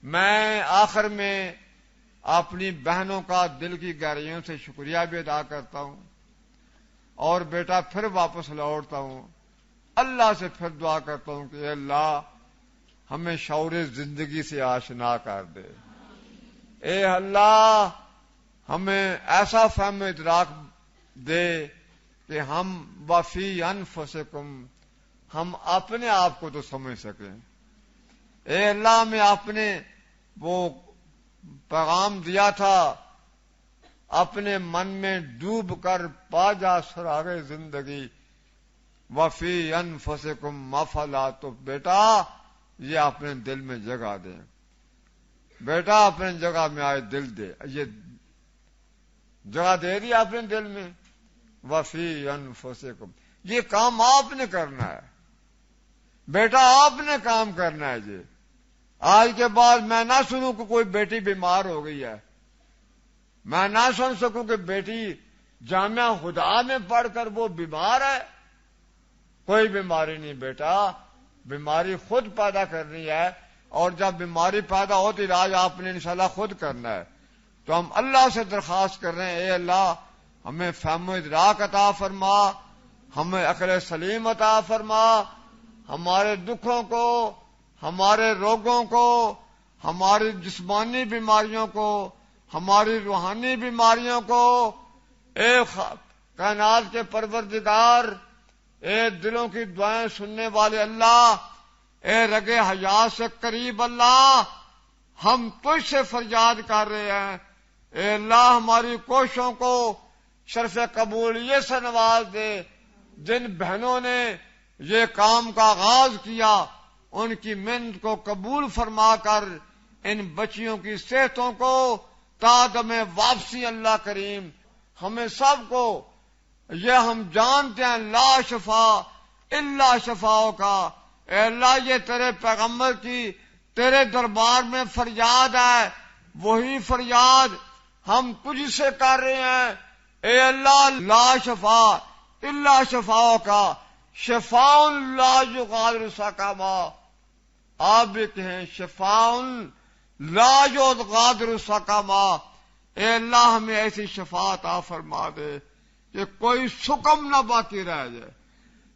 S2: میں آخر میں اپنی بہنوں کا دل کی گہرائیوں سے شکریہ بھی ادا کرتا ہوں، اور بیٹا پھر واپس لوٹتا ہوں. اللہ سے پھر دعا کرتا ہوں کہ اے اللہ ہمیں شعور زندگی سے آشنا کر دے. اے اللہ ہمیں ایسا فہم ادراک دے کہ ہم وفی انفسکم، ہم اپنے آپ کو تو سمجھ سکیں. اے اللہ ہمیں اپنے وہ پیغام دیا تھا، اپنے من میں ڈوب کر پا جا سراغ زندگی، وفی انفسکم افلا. تو بیٹا یہ اپنے دل میں جگہ دیں، بیٹا اپنے جگہ میں آئے دل دے. یہ جگہ دے دی اپنے دل میں، وفی انفسکم. یہ کام آپ نے کرنا ہے بیٹا، آپ نے کام کرنا ہے. جی آج کے بعد میں نہ سنوں کہ کوئی بیٹی بیمار ہو گئی ہے، میں نہ سن سکوں کہ بیٹی جامعہ خدا میں پڑھ کر وہ بیمار ہے. کوئی بیماری نہیں بیٹا، بیماری خود پیدا کرنی ہے، اور جب بیماری پیدا ہو تو علاج آپ نے انشاءاللہ خود کرنا ہے. تو ہم اللہ سے درخواست کر رہے ہیں، اے اللہ ہمیں فہم و ادراک عطا فرما، ہمیں عقل سلیم عطا فرما. ہمارے دکھوں کو، ہمارے روگوں کو، ہماری جسمانی بیماریوں کو، ہماری روحانی بیماریوں کو، اے کائنات کے پروردگار، اے دلوں کی دعائیں سننے والے اللہ، اے رگے حیات سے قریب اللہ، ہم تجھ سے فریاد کر رہے ہیں. اے اللہ ہماری کوششوں کو شرف قبولیت سے نواز دے. جن بہنوں نے یہ کام کا آغاز کیا ان کی محنت کو قبول فرما کر ان بچیوں کی صحتوں کو تا دم واپسی اللہ کریم ہمیں سب کو یہ ہم جانتے ہیں لا شفا الا شفاؤ کا. اے اللہ یہ تیرے پیغمبر کی تیرے دربار میں فریاد ہے، وہی فریاد ہم تجھ سے کر رہے ہیں. اے اللہ لا شفا الا شفاؤ کا، شفاء لا یغادر سقما. آپ بھی کہیں شفاء لا یغادر سقما. اے اللہ ہمیں ایسی شفا عطا فرما دے کہ کوئی سقم نہ باقی رہ جائے.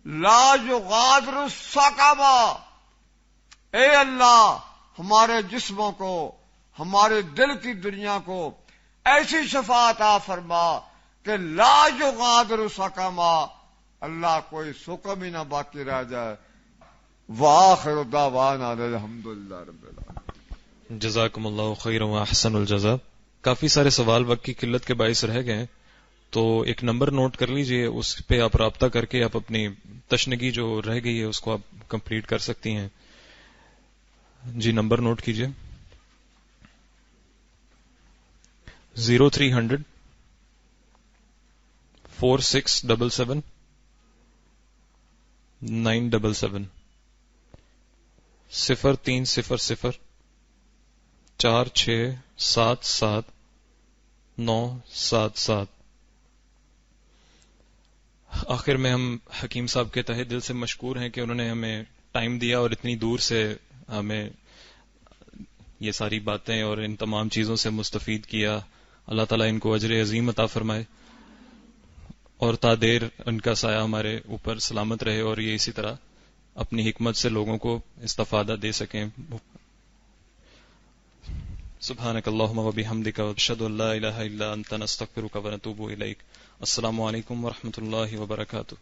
S2: لا یغادر سقما. اے اللہ ہمارے جسموں کو، ہمارے دل کی دنیا کو ایسی شفا عطا فرما کہ لا یغادر سقما. اللہ کوئی سقم ہی نہ باقی رہ جائے. وآخر دعوانا الحمدللہ رب العالمین.
S1: جزاکم اللہ خیر و احسن الجزاء. کافی سارے سوال وقت کی قلت کے باعث رہ گئے، تو ایک نمبر نوٹ کر لیجئے، اس پہ آپ رابطہ کر کے آپ اپنی تشنگی جو رہ گئی ہے اس کو آپ کمپلیٹ کر سکتی ہیں. جی نمبر نوٹ کیجئے. 0300 4677 977 0300 4677 977. آخر میں ہم حکیم صاحب کے تہہ دل سے مشکور ہیں کہ انہوں نے ہمیں ٹائم دیا اور اتنی دور سے ہمیں یہ ساری باتیں اور ان تمام چیزوں سے مستفید کیا. اللہ تعالیٰ ان کو اجر عظیم عطا فرمائے اور تا دیر ان کا سایہ ہمارے اوپر سلامت رہے اور یہ اسی طرح اپنی حکمت سے لوگوں کو استفادہ دے سکیں. سبحانک اللہم و بحمدک اشہد ان لا الہ الا انت نستغفرک و نتوب الیک. السلام علیکم ورحمۃ اللہ وبرکاتہ.